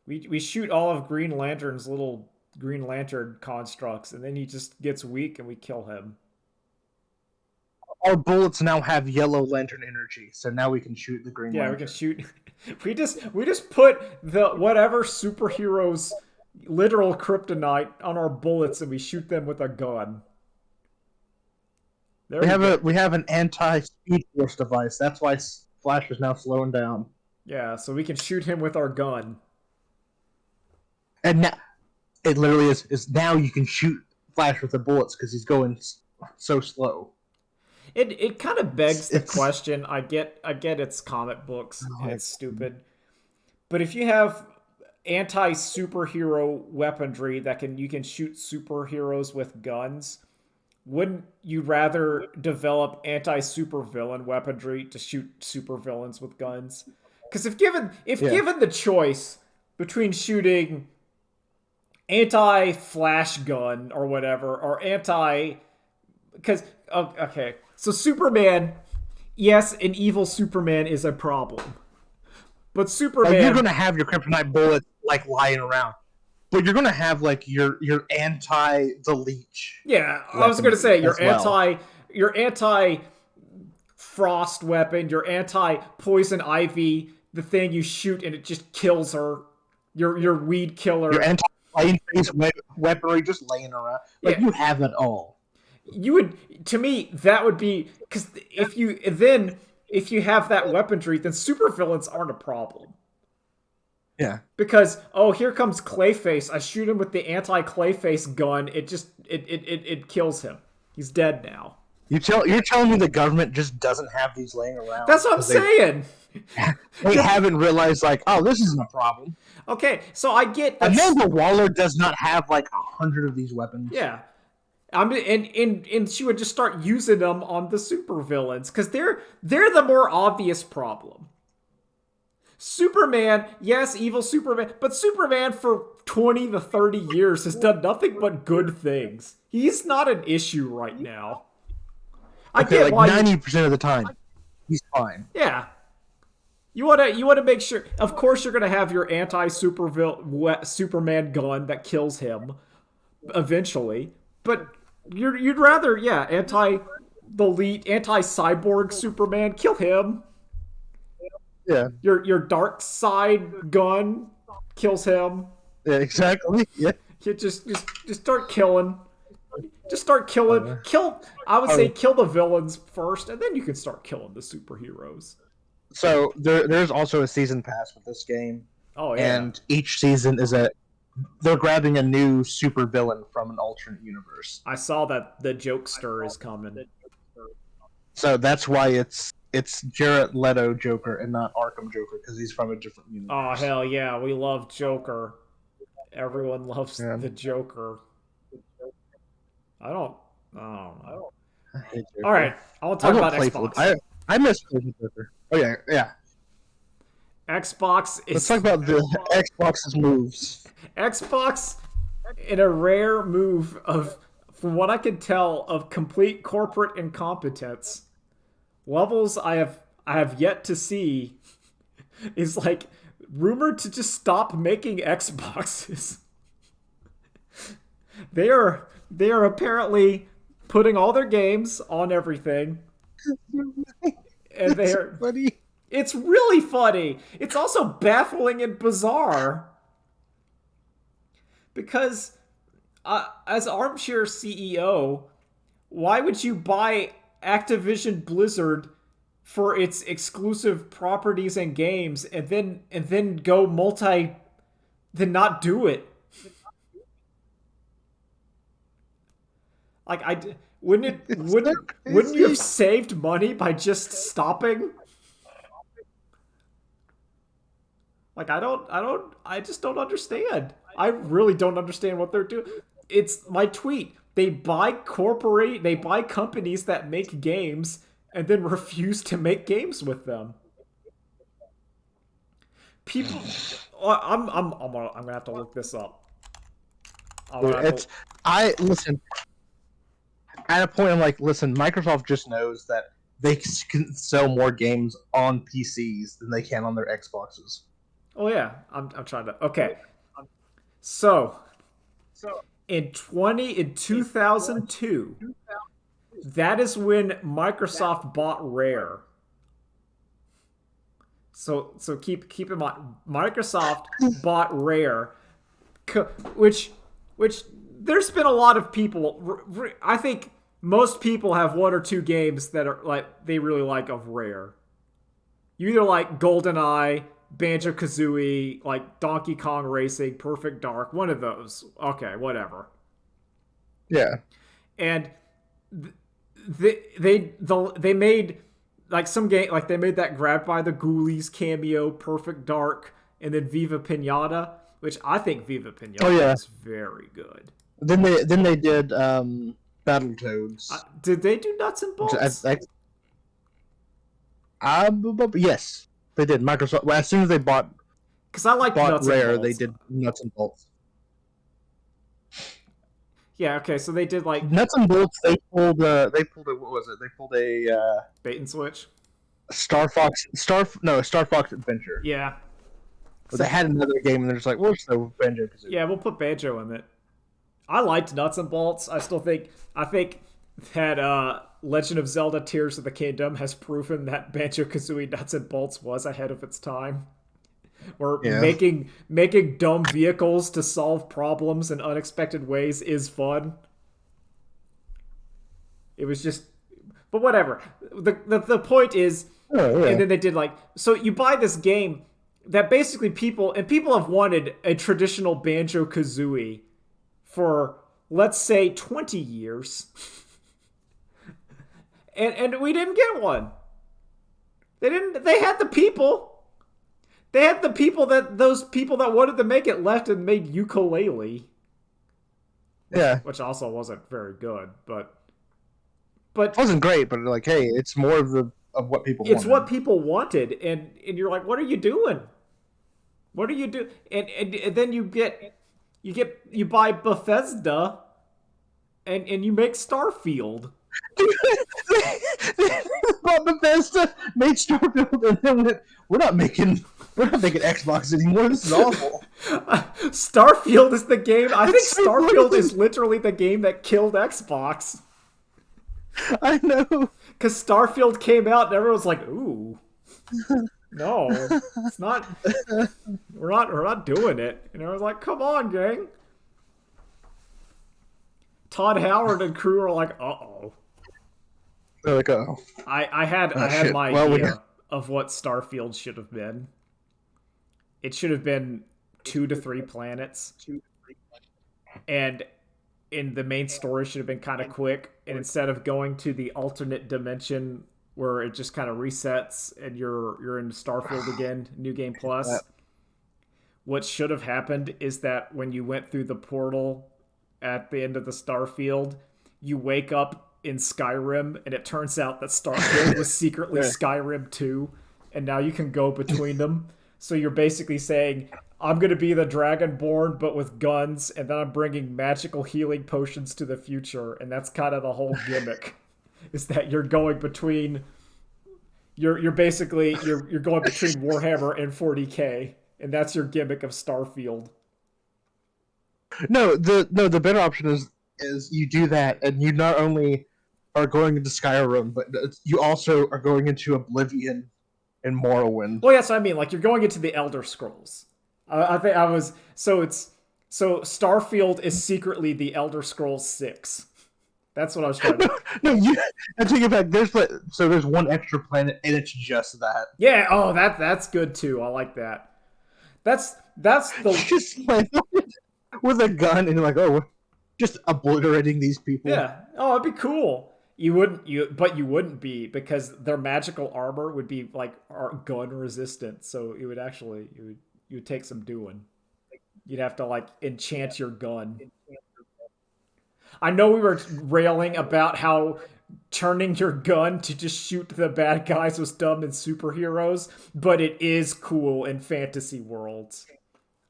We shoot all of Green Lantern's little Green Lantern constructs and then he just gets weak and we kill him. Our bullets now have yellow lantern energy, so now we can shoot the Green Yeah, we can Lantern. shoot. We just put the whatever superheroes literal kryptonite on our bullets and we shoot them with a gun. There we go. We have an anti speed force device. That's why Flash is now slowing down. Yeah, so we can shoot him with our gun. And now it literally is now you can shoot Flash with the bullets because he's going so slow. It kind of begs the It's question. I get it's comic books and it's stupid, but if you have anti superhero weaponry that you can shoot superheroes with guns, wouldn't you rather develop anti supervillain weaponry to shoot supervillains with guns? Because if yeah. given the choice between shooting anti flash gun or whatever or anti because okay, so Superman, yes, an evil Superman is a problem, but Like you're Superman, gonna have your kryptonite bullets like lying around, but you're gonna have like your anti the leech yeah, I was gonna weaponry say as well. your anti frost weapon, your anti poison ivy, the thing you shoot and it just kills her, your weed Your killer, anti flame phase weaponry just laying around. Like yeah, you have it all. you would to me that would be because if you have that weaponry, then supervillains aren't a problem. Yeah. Because oh, here comes Clayface. I shoot him with the anti Clayface gun. It kills him. He's dead now. You're telling me the government just doesn't have these laying around That's what I'm because saying. they haven't realized like, oh, this isn't a problem. Okay, so I get that. Amanda Waller does not have like 100 of these weapons. Yeah, and she would just start using them on the supervillains because they're the more obvious problem. Superman, yes, evil Superman, but Superman for 20 to 30 years has done nothing but good things. He's not an issue right now. I Okay, get like why 90% of the time, he's fine. yeah. You wanna make sure. Of course, you're gonna have your anti Superman gun that kills him eventually, but you'd rather anti the elite anti cyborg Superman kill him. Yeah, Your dark side gun kills him. yeah, exactly. Yeah. You just start killing. Just start killing. Uh, Kill. I would say oh, kill the villains first, and then you can start killing the superheroes. so there's also a season pass with this game, Oh yeah, and each season is they're grabbing a new super villain from an alternate universe. I saw that the Jokester is coming. So that's why it's Jared Leto Joker and not Arkham Joker because he's from a different Oh universe. hell yeah, we love Joker. Everyone loves Yeah, the Joker. I don't know. I hate All Joker. right, I want to I talk won't about play for Xbox. I miss playing Joker. Oh yeah, yeah. Xbox Let's is talk about the Xbox's moves. Xbox in a rare move of, from what I can tell, of complete corporate incompetence. Levels I have yet to see is like rumored to just stop making Xboxes. They are apparently putting all their games on everything, and It's so they're funny. it's really funny. It's also baffling and bizarre because as armchair CEO, why would you buy Activision Blizzard for its exclusive properties and games and then go multi then not do it? Like wouldn't it It's so wouldn't you have crazy. saved money by just stopping? Like I just don't understand. I really don't understand what they're doing. It's my tweet. They buy companies that make games and then refuse to make games with them. People, I'm gonna have to look this up. I'm gonna have to. It's I listen at a point. I'm like, listen, Microsoft just knows that they can sell more games on PCs than they can on their Xboxes. Oh yeah, I'm trying to. Okay, so in 2002, that is when Microsoft bought Rare. So keep in mind, Microsoft bought Rare, which which there's been a lot of people. I think most people have one or two games that are like they really like of Rare. You either like GoldenEye, Banjo Kazooie, like Donkey Kong Racing, Perfect Dark, one of those. Okay, whatever. Yeah, And they made like some game like they made that Grabbed by the Ghoulies cameo, Perfect Dark, and then Viva Pinata, which I think Viva oh Pinata yeah. is very good. Then they did Battletoads. Did they do Nuts and Bolts? Yes, they did. Microsoft. Well, as soon as they Because I liked bought Nuts and Rare, they Bolts. did Nuts and Bolts. Yeah, okay, so they did like Nuts and Bolts. They pulled a what was it? They pulled a Bait and Switch. Star Fox Adventure. Yeah. But So they had another game, and they're just like, "Where's the Banjo Kazooie?" yeah, we'll put Banjo in it. I liked Nuts and Bolts. I think that Legend of Zelda Tears of the Kingdom has proven that Banjo Kazooie Nuts and Bolts was ahead of its time. Or Yeah. making dumb vehicles to solve problems in unexpected ways is fun. It was just, but whatever. The point is, Oh and yeah. then they did like so you buy this game that basically people have wanted a traditional Banjo Kazooie for let's say 20 years, and we didn't get one. They had the people. They had the people that those people that wanted to make it left and made ukulele, Yeah. which also wasn't very good, It but wasn't great, but like, hey, it's more of what people it's what wanted. people wanted, and you're like, what are you doing? What do you do? And then you buy Bethesda and you make Starfield. Bought Bethesda, made Starfield, and then we're not making Xbox anymore. This is awful. Starfield is the game. I think It's so Starfield literally, is literally the game that killed Xbox. I know. Because Starfield came out and everyone's like, ooh, no, it's not. We're not doing it. And I was like, come on, gang. Todd Howard and crew are like, uh oh. They're like, oh, I had shit. my Well, idea of what Starfield should have been. It should have been 2 to 3 planets, and in the main story should have been kind of quick. And instead of going to the alternate dimension where it just kind of resets and you're in Starfield again, New Game that, Plus, what should have happened is that when you went through the portal at the end of the Starfield, you wake up in Skyrim, and it turns out that Starfield was secretly yeah. Skyrim 2, and now you can go between them. So you're basically saying, I'm going to be the Dragonborn, but with guns, and then I'm bringing magical healing potions to the future, and that's kind of the whole gimmick, is that you're going between. You're basically you're going between Warhammer and 40K, and that's your gimmick of Starfield. the better option is you do that, and you not only are going into Skyrim, but you also are going into Oblivion and Morrowind. Well, yes, I mean, like you're going into the Elder Scrolls. I think I was so Starfield is secretly the Elder Scrolls 6. That's what I was trying to. No, I take it back. There's one extra planet, and it's just that. Yeah. Oh, that's good too. I like that. That's the Just like with a gun, and you're like, oh, just obliterating these people. yeah. Oh, it'd be cool. But you wouldn't be because their magical armor would be like gun resistant. So it would actually you would take some doing. You'd have to like enchant your gun. I know we were railing about how turning your gun to just shoot the bad guys was dumb in superheroes, but it is cool in fantasy worlds.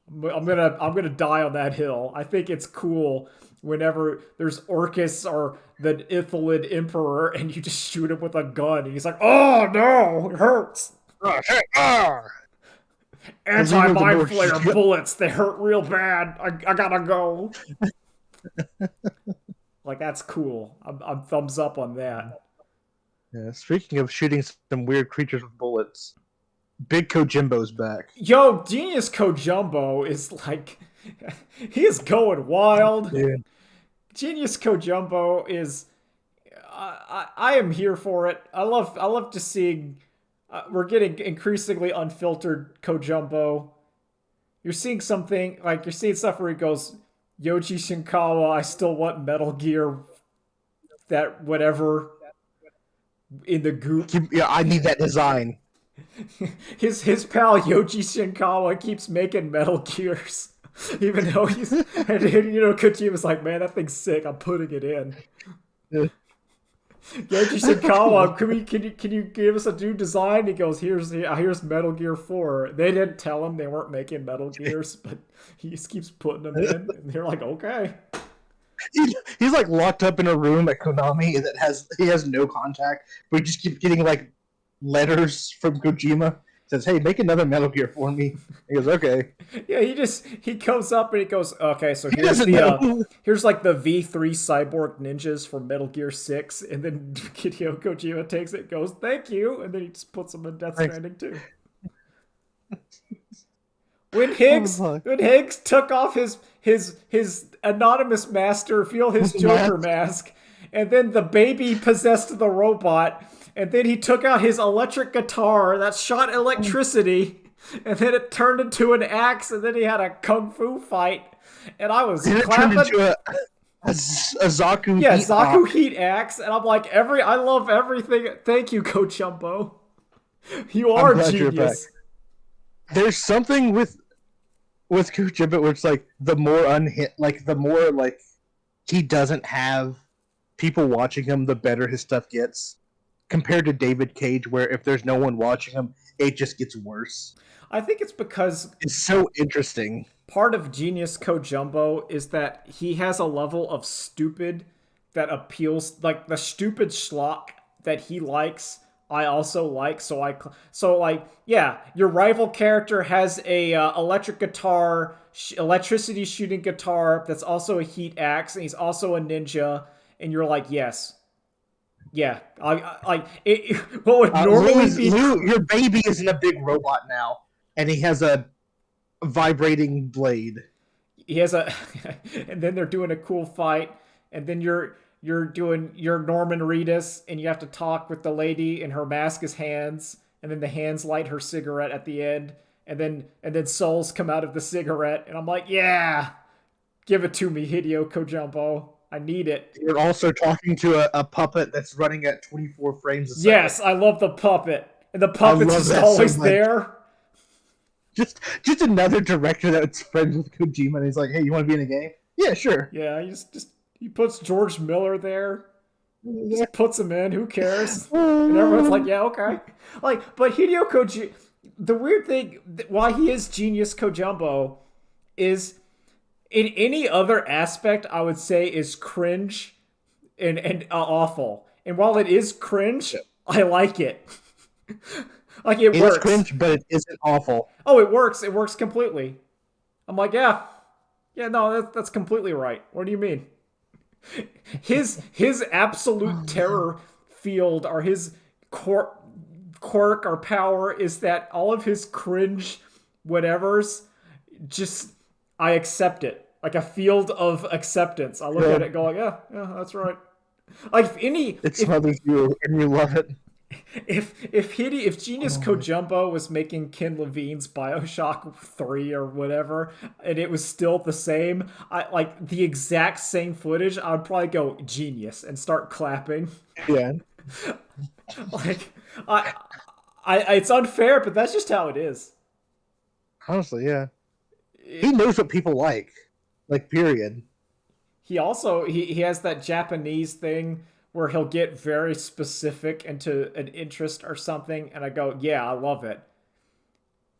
I'm gonna die on that hill. I think it's cool whenever there's Orcus or the Ithalid Emperor and you just shoot him with a gun and he's like, "Oh no, it hurts." Because even the Anti-mind more flare bullets, they hurt real bad. I gotta go. Like that's cool. I'm thumbs up on that. yeah, speaking of shooting some weird creatures with bullets, Big Kojimbo's back. Yo, Genius Kojumbo is like, he is going wild. Yeah. Genius Kojumbo is, I am here for it. I love just seeing, we're getting increasingly unfiltered Kojumbo. You're seeing something like you're seeing stuff where he goes, Yoji Shinkawa, I still want Metal Gear, that whatever in the goop. Yeah, I need that design. His pal Yoji Shinkawa keeps making Metal Gears, even though he's and Kojima's like, man, that thing's sick. I'm putting it in. Yeah. Yoji Shinkawa, can you give us a new design? He goes, here's Metal Gear 4. They didn't tell him they weren't making Metal Gears, but he just keeps putting them in, and they're like, okay. He's like locked up in a room at Konami that he has no contact, but he just keeps getting like letters from Kojima. Says, hey, make another Metal Gear for me. He goes, okay. Yeah, he comes up and he goes, okay, so here's like the V3 cyborg ninjas from Metal Gear 6, and then Hideo Kojima takes it and goes, thank you, and then he just puts them in Death Stranding too. When Higgs took off his anonymous master, feel his Joker mask, and then the baby possessed the robot, and then he took out his electric guitar that shot electricity, and then it turned into an axe, and then he had a kung fu fight, and I was clapping. It turned into a Zaku Zaku heat axe, and I'm like, I love everything. Thank you, Kojumbo. You are genius. There's something with Kojumbo where it's like the more he doesn't have people watching him, the better his stuff gets. Compared to David Cage, where if there's no one watching him, it just gets worse. I think it's because it's so interesting. Part of Genius Kojumbo is that he has a level of stupid that appeals, like the stupid schlock that he likes. I also like, your rival character has a electric guitar, electricity shooting guitar that's also a heat axe, and he's also a ninja, and you're like, yes. Yeah, what would normally be... your baby isn't a big robot now, and he has a vibrating blade. He has a... and then they're doing a cool fight, and then you're doing your Norman Reedus, and you have to talk with the lady, and her mask is hands, and then the hands light her cigarette at the end, and then souls come out of the cigarette, and I'm like, yeah, give it to me, Hideo Kojumbo. I need it. You're also talking to a puppet that's running at 24 frames a second. Yes, I love the puppet. And the puppet's just always there. Just another director that's friends with Kojima, and he's like, hey, you want to be in a game? Yeah, sure. Yeah, he puts George Miller there. Just puts him in. Who cares? And everyone's like, yeah, okay. But Hideo Kojima, the weird thing, why he is Genius Kojumbo is... in any other aspect, I would say is cringe and awful. And while it is cringe, I like it. It works. It's cringe, but it isn't awful. Oh, it works. It works completely. I'm like, yeah, no, that's completely right. What do you mean? His absolute terror field, or his quirk or power, is that all of his cringe whatevers just... I accept it. Like a field of acceptance. I look at it going, yeah, that's right. It smothers you and you love it. If Genius Kojumbo was making Ken Levine's BioShock 3 or whatever, and it was still the same, the exact same footage, I would probably go genius and start clapping. Yeah. It's unfair, but that's just how it is. Honestly, yeah. He knows what people like period. He also he has that Japanese thing where he'll get very specific into an interest or something, and I go, yeah, I love it.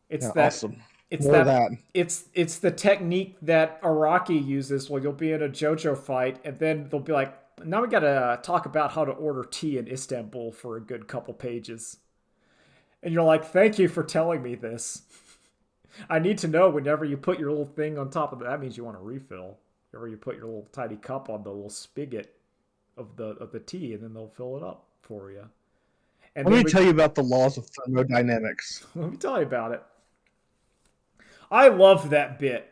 It's Yeah, that awesome. it's More of that that. it's the technique that Araki uses where you'll be in a JoJo fight and then they'll be like, now we gotta talk about how to order tea in Istanbul for a good couple pages. And you're like, thank you for telling me this. I need to know whenever you put your little thing on top of it. That means you want a refill. Or you put your little tiny cup on the little spigot of the tea, and then they'll fill it up for you. And Let then me we tell you about the laws of thermodynamics. let me tell you about it. I love that bit.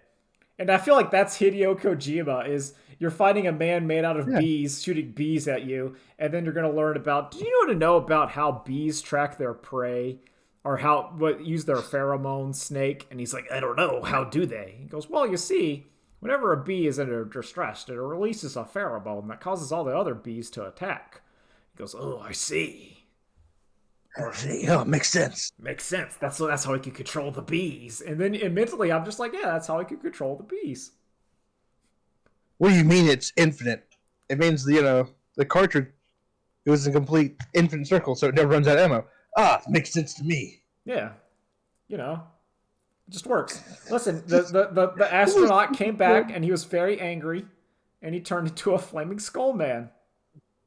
And I feel like that's Hideo Kojima is you're fighting a man made out of Yeah, bees shooting bees at you, and then you're going to learn about, do you want to know about how bees track their prey or how what use their pheromone snake? And he's like, I don't know, how do they? He goes, well, you see, whenever a bee is under distress, it releases a pheromone that causes all the other bees to attack. He goes, oh, I see. yeah, makes sense. Makes sense. That's how he can control the bees. And then mentally, I'm just like, yeah, that's how he can control the bees. What do you mean it's infinite? It means the cartridge goes in a complete infinite circle, so it never runs out of ammo. Ah, makes sense to me. Yeah, you know, it just works. Listen, the astronaut came back and he was very angry, and he turned into a flaming skull man.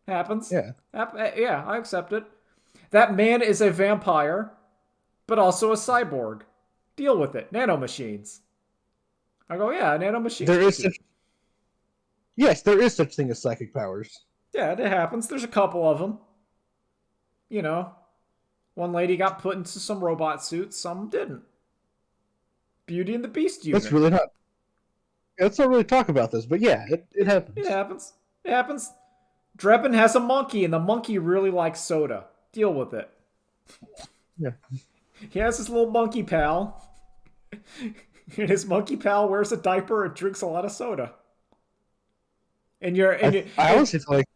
Happens. Yeah, Yeah, I accept it. That man is a vampire, but also a cyborg. Deal with it. Nanomachines. I go, yeah, nanomachines. there is such yes, there is such thing as psychic powers. Yeah, it happens. There's a couple of them. You know, one lady got put into some robot suits, some didn't. Beauty and the Beast Let's unit. really not. Let's not really talk about this, but yeah, it It happens. happens. It happens. Drebin has a monkey, and the monkey really likes soda. Deal with it. Yeah. He has his little monkey pal, and his monkey pal wears a diaper and drinks a lot of soda. And you're and, you I and honestly feel like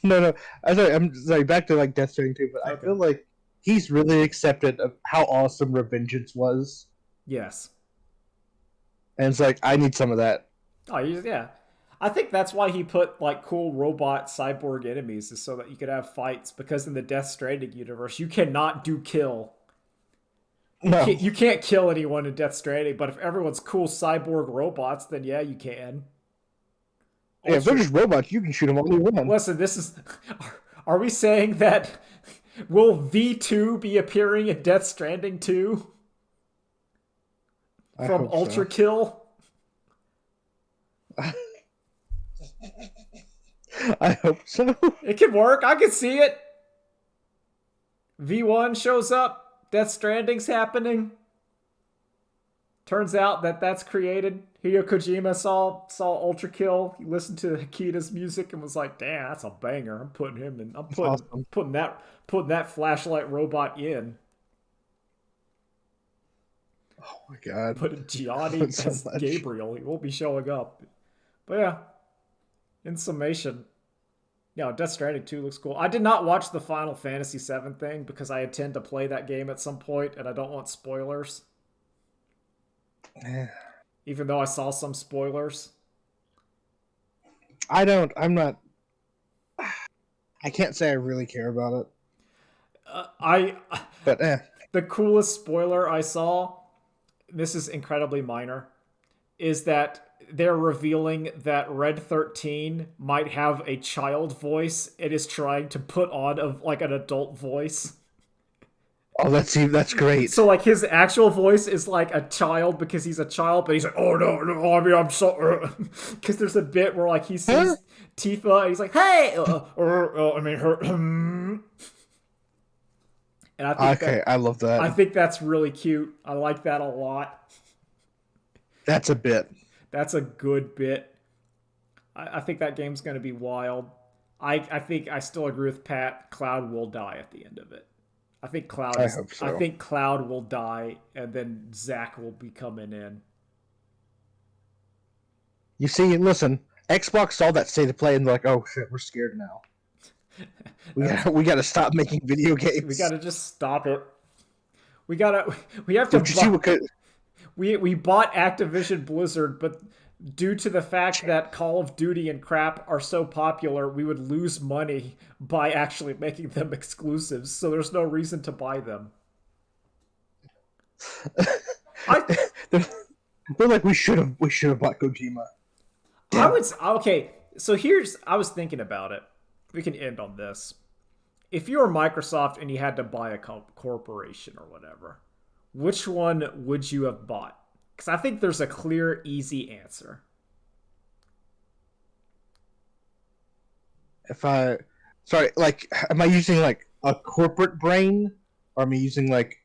no, no. I'm sorry. Back to like Death Stranding 2, but I okay, feel like he's really accepted of how awesome Revengeance was, yes. and it's like I need some of that. Oh, yeah. I think that's why he put like cool robot cyborg enemies is so that you could have fights. Because in the Death Stranding universe, you cannot do kill. No, You can't kill anyone in Death Stranding. But if everyone's cool cyborg robots, then yeah, you can. yeah, if they're Ultra. just robots, you can shoot them all you want. Listen, this is. Are we saying that will V2 be appearing in Death Stranding 2 I from hope Ultra so. Kill? I hope so. It could work. I could see it. V1 shows up. Death Stranding's happening. Turns out that that's created. Hideo Kojima saw Ultra Kill. He listened to Hikita's music and was like, "Damn, that's a banger. I'm putting him in. I'm It's awesome. putting that flashlight robot in. Oh my god, Put I love Gianni it so as much. Gabriel. He won't be showing up. But yeah, in summation, yeah, Death Stranding 2 looks cool. I did not watch the Final Fantasy VII thing because I intend to play that game at some point and I don't want spoilers. Yeah. Even though I saw some spoilers. I don't. I'm not. I can't say I really care about it, I but the coolest spoiler I saw, this is incredibly minor, is that they're revealing that Red 13 might have a child voice and is trying to put on like an adult voice. oh, that's great. So like his actual voice is like a child because he's a child, but he's like, oh no, no, I mean I'm so, because there's a bit where like he Huh? sees Tifa and he's like, hey, I mean her, and Okay, I love that. I think that's really cute. I like that a lot. That's a bit. That's a good bit. I think that game's going to be wild. I think I still agree with Pat. Cloud will die at the end of it. I think Cloud I is. hope I so. think Cloud will die, and then Zack will be coming in. You see, listen, Xbox saw that state of play and they're like, oh shit, we're scared now. We gotta stop making video We games. gotta just stop it. We gotta. We have to. Don't you see what could? We bought Activision Blizzard, but due to the fact that Call of Duty and crap are so popular, we would lose money by actually making them exclusives. So there's no reason to buy them. I they're, they're like, we should have bought Kojima. I Damn would it. okay. So here's I was thinking about it. We can end on this. If you were Microsoft and you had to buy a corporation or whatever, which one would you have bought? Because I think there's a clear, easy answer. If I, sorry, like, am I using like a corporate brain, or am I using like?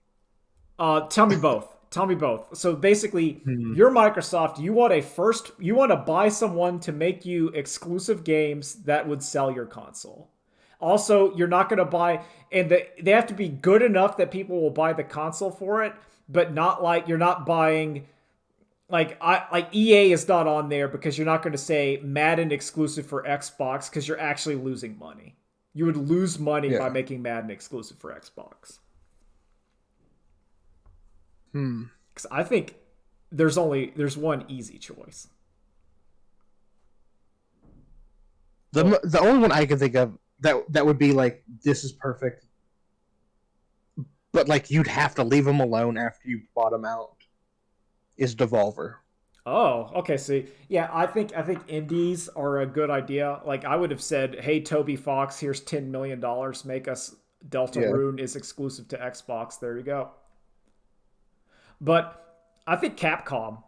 Tell me both. Tell me both. So basically, Hmm, you're Microsoft. You want to buy someone to make you exclusive games that would sell your console. Also, you're not going to buy, and they have to be good enough that people will buy the console for it, but not like you're not buying like EA is not on there because you're not going to say Madden exclusive for Xbox because you're actually losing money. You would lose money by yeah. making Madden exclusive for Xbox. Hmm. Because I think there's one easy choice. Well, The only one I can think of that would be like, this is perfect, but like you'd have to leave them alone after you bought them out, is Devolver. oh, okay. See, yeah, I think indies are a good idea. Like I would have said, hey, Toby Fox, here's $10 million. Make us Yeah. Deltarune is exclusive to Xbox. There you go. But I think Capcom.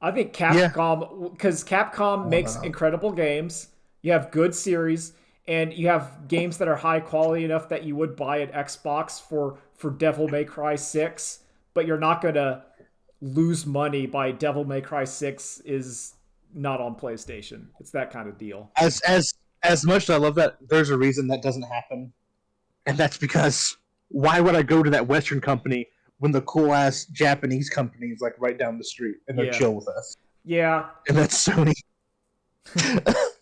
I think Yeah. Capcom because Capcom makes Uh, incredible games. You have good series, and you have games that are high quality enough that you would buy an Xbox for Devil May Cry 6, but you're not gonna lose money by Devil May Cry 6 is not on PlayStation. It's that kind of deal. as much as I love that, there's a reason that doesn't happen, and that's because why would I go to that Western company when the cool ass Japanese company is like right down the street and they're Yeah. chill with us? Yeah. And that's Sony.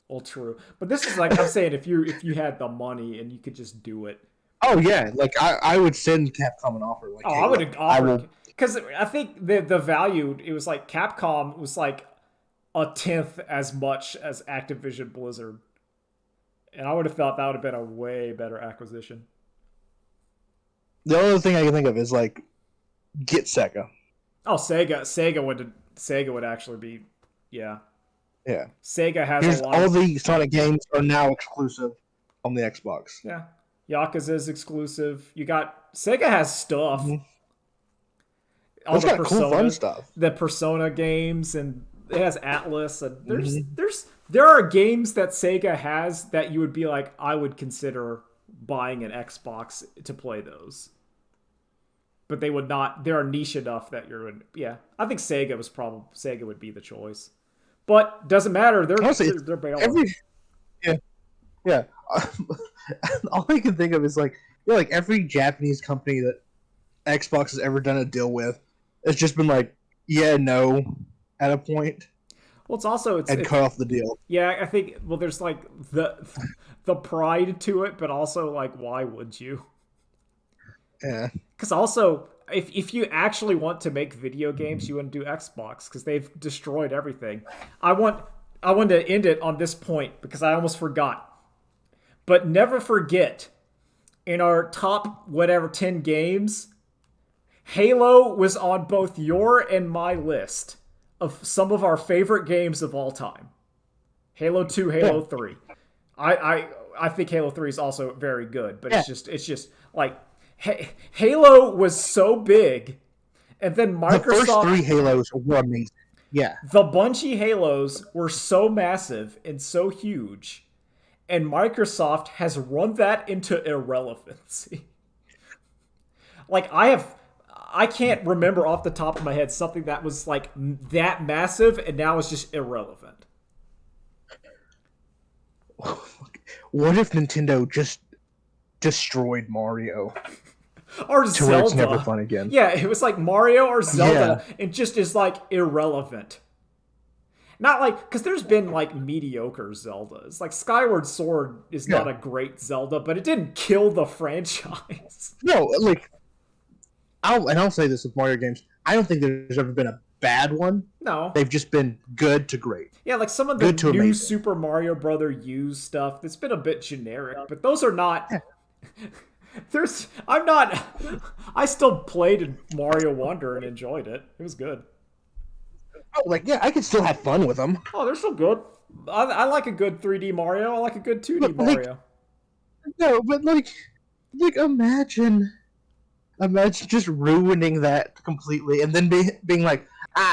Well, true. But this is like I'm saying if you had the money and you could just do it. Oh yeah, like I would send Capcom an offer. Like, Oh, hey, I would look, have I offered will. because I think the value it was like Capcom was like a tenth as much as Activision Blizzard, and I would have thought that would have been a way better acquisition. The only thing I can think of is like, get Sega. Oh, Sega would actually be, yeah. Yeah. Sega has a Here's lot all of, the Sonic games are now exclusive on the Xbox. yeah. Yakuza is exclusive. You got Sega has stuff. Mm-hmm. All It's the got cool, fun Persona, stuff. the Persona games, and it has Atlas. And Mm-hmm. there are games that Sega has that you would be like, I would consider buying an Xbox to play those. But they would not. They are niche enough that you're in. Yeah, I think Sega would be the choice. But doesn't matter. Honestly, They're bailing. every yeah, yeah. All I can think of is like, yeah, like every Japanese company that Xbox has ever done a deal with, it's just been like, yeah, no, at a point, Well, it's also and it's cut off the deal. yeah. I think well, there's like the pride to it, but also like, why would you? Yeah, Because also, if you actually want to make video games, you wouldn't do Xbox because they've destroyed everything. I want I want to end it on this point because I almost forgot. But never forget, in our top whatever 10 games, Halo was on both your and my list of some of our favorite games of all time. Halo 2, yeah, Halo 3. I I I think Halo 3 is also very good, but yeah. it's just like Halo was so big, and then The first Microsoft, three Halos were amazing. Yeah, the Bungie Halos were so massive and so huge, and Microsoft has run that into irrelevancy. Like I can't remember off the top of my head something that was like that massive and now is just irrelevant. what if Nintendo just destroyed Mario Or to where it's never Zelda. fun again? Yeah, it was like Mario or Yeah, Zelda. It just is like irrelevant. Not like because there's been like mediocre Zeldas. Like Skyward Sword is yeah. not a great Zelda, but it didn't kill the franchise. No, like I'll say this with Mario games. I don't think there's ever been a bad one. No. They've just been good to great. Yeah, like some of the Good to new amazing. Super Mario Brother U stuff, it's been a bit generic, but those are not. Yeah. There's. I'm not. I still played Mario Wonder and enjoyed it. It was good. Oh, like, yeah, I can still have fun with them. Oh, they're still good. I like a good 3D Mario. I like a good 2D But, like, Mario. no, but, like, imagine just ruining that completely and then being like,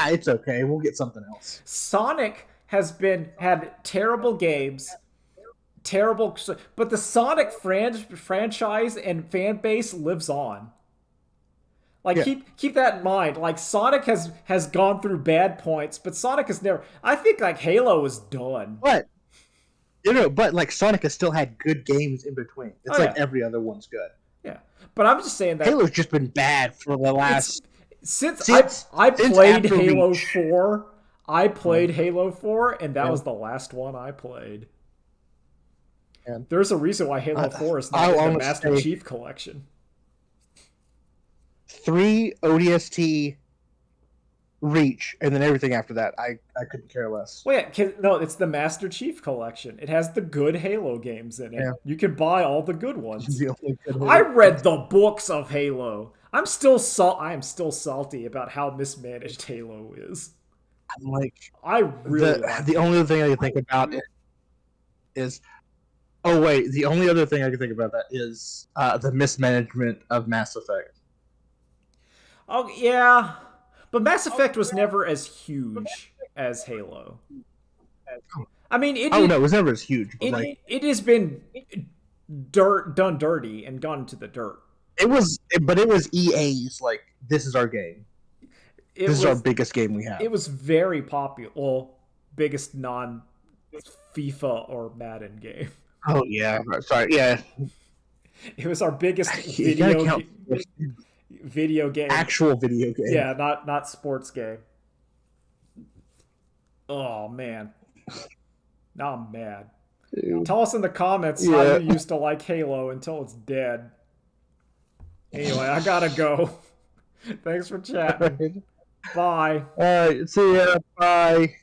it's okay, we'll get something else. Sonic has had terrible games, terrible, but the Sonic franchise and fan base lives on. Like Yeah. keep that in mind. Like Sonic has gone through bad points, but Sonic has never. I think like Halo is done. But, but, like, Sonic has still had good games in between. Oh It's like yeah, every other one's good. yeah. But I'm just saying that Halo's just been bad for the it's last since since I since played after Halo Reach. 4. I Yeah, played Halo 4, and that yeah, was the last one I played. yeah. There's a reason why Halo I, 4 is not I'll in the almost Master say Chief Collection. 3 ODST Reach, and then everything after that, I couldn't care less. Well, yeah, no, it's the Master Chief Collection. It has the good Halo games in it. Yeah, You can buy all the good ones. the only good I Halo read games. the books of Halo. I am still salty about how mismanaged Halo is. I'm like, I the really liked the only Halo. other thing I can think about is oh wait, the only other thing I can think about that is the mismanagement of Mass Effect. Oh yeah, but Mass Effect was never as huge as Halo. I mean, Oh no, it was never as huge, but like it has been done dirty and gone into the dirt. it was EA's like this is our game. It This is our was biggest game we have. it was very popular. Well, biggest non FIFA or Madden game. Oh yeah, sorry, yeah. It was our biggest You gotta count video game. actual video game. Yeah, not sports game. Oh man, now I'm mad. Dude. Tell us in the comments how you Yeah. used to like Halo until it's dead. Anyway, I gotta go. Thanks for chatting. Bye. All right. See ya. Bye.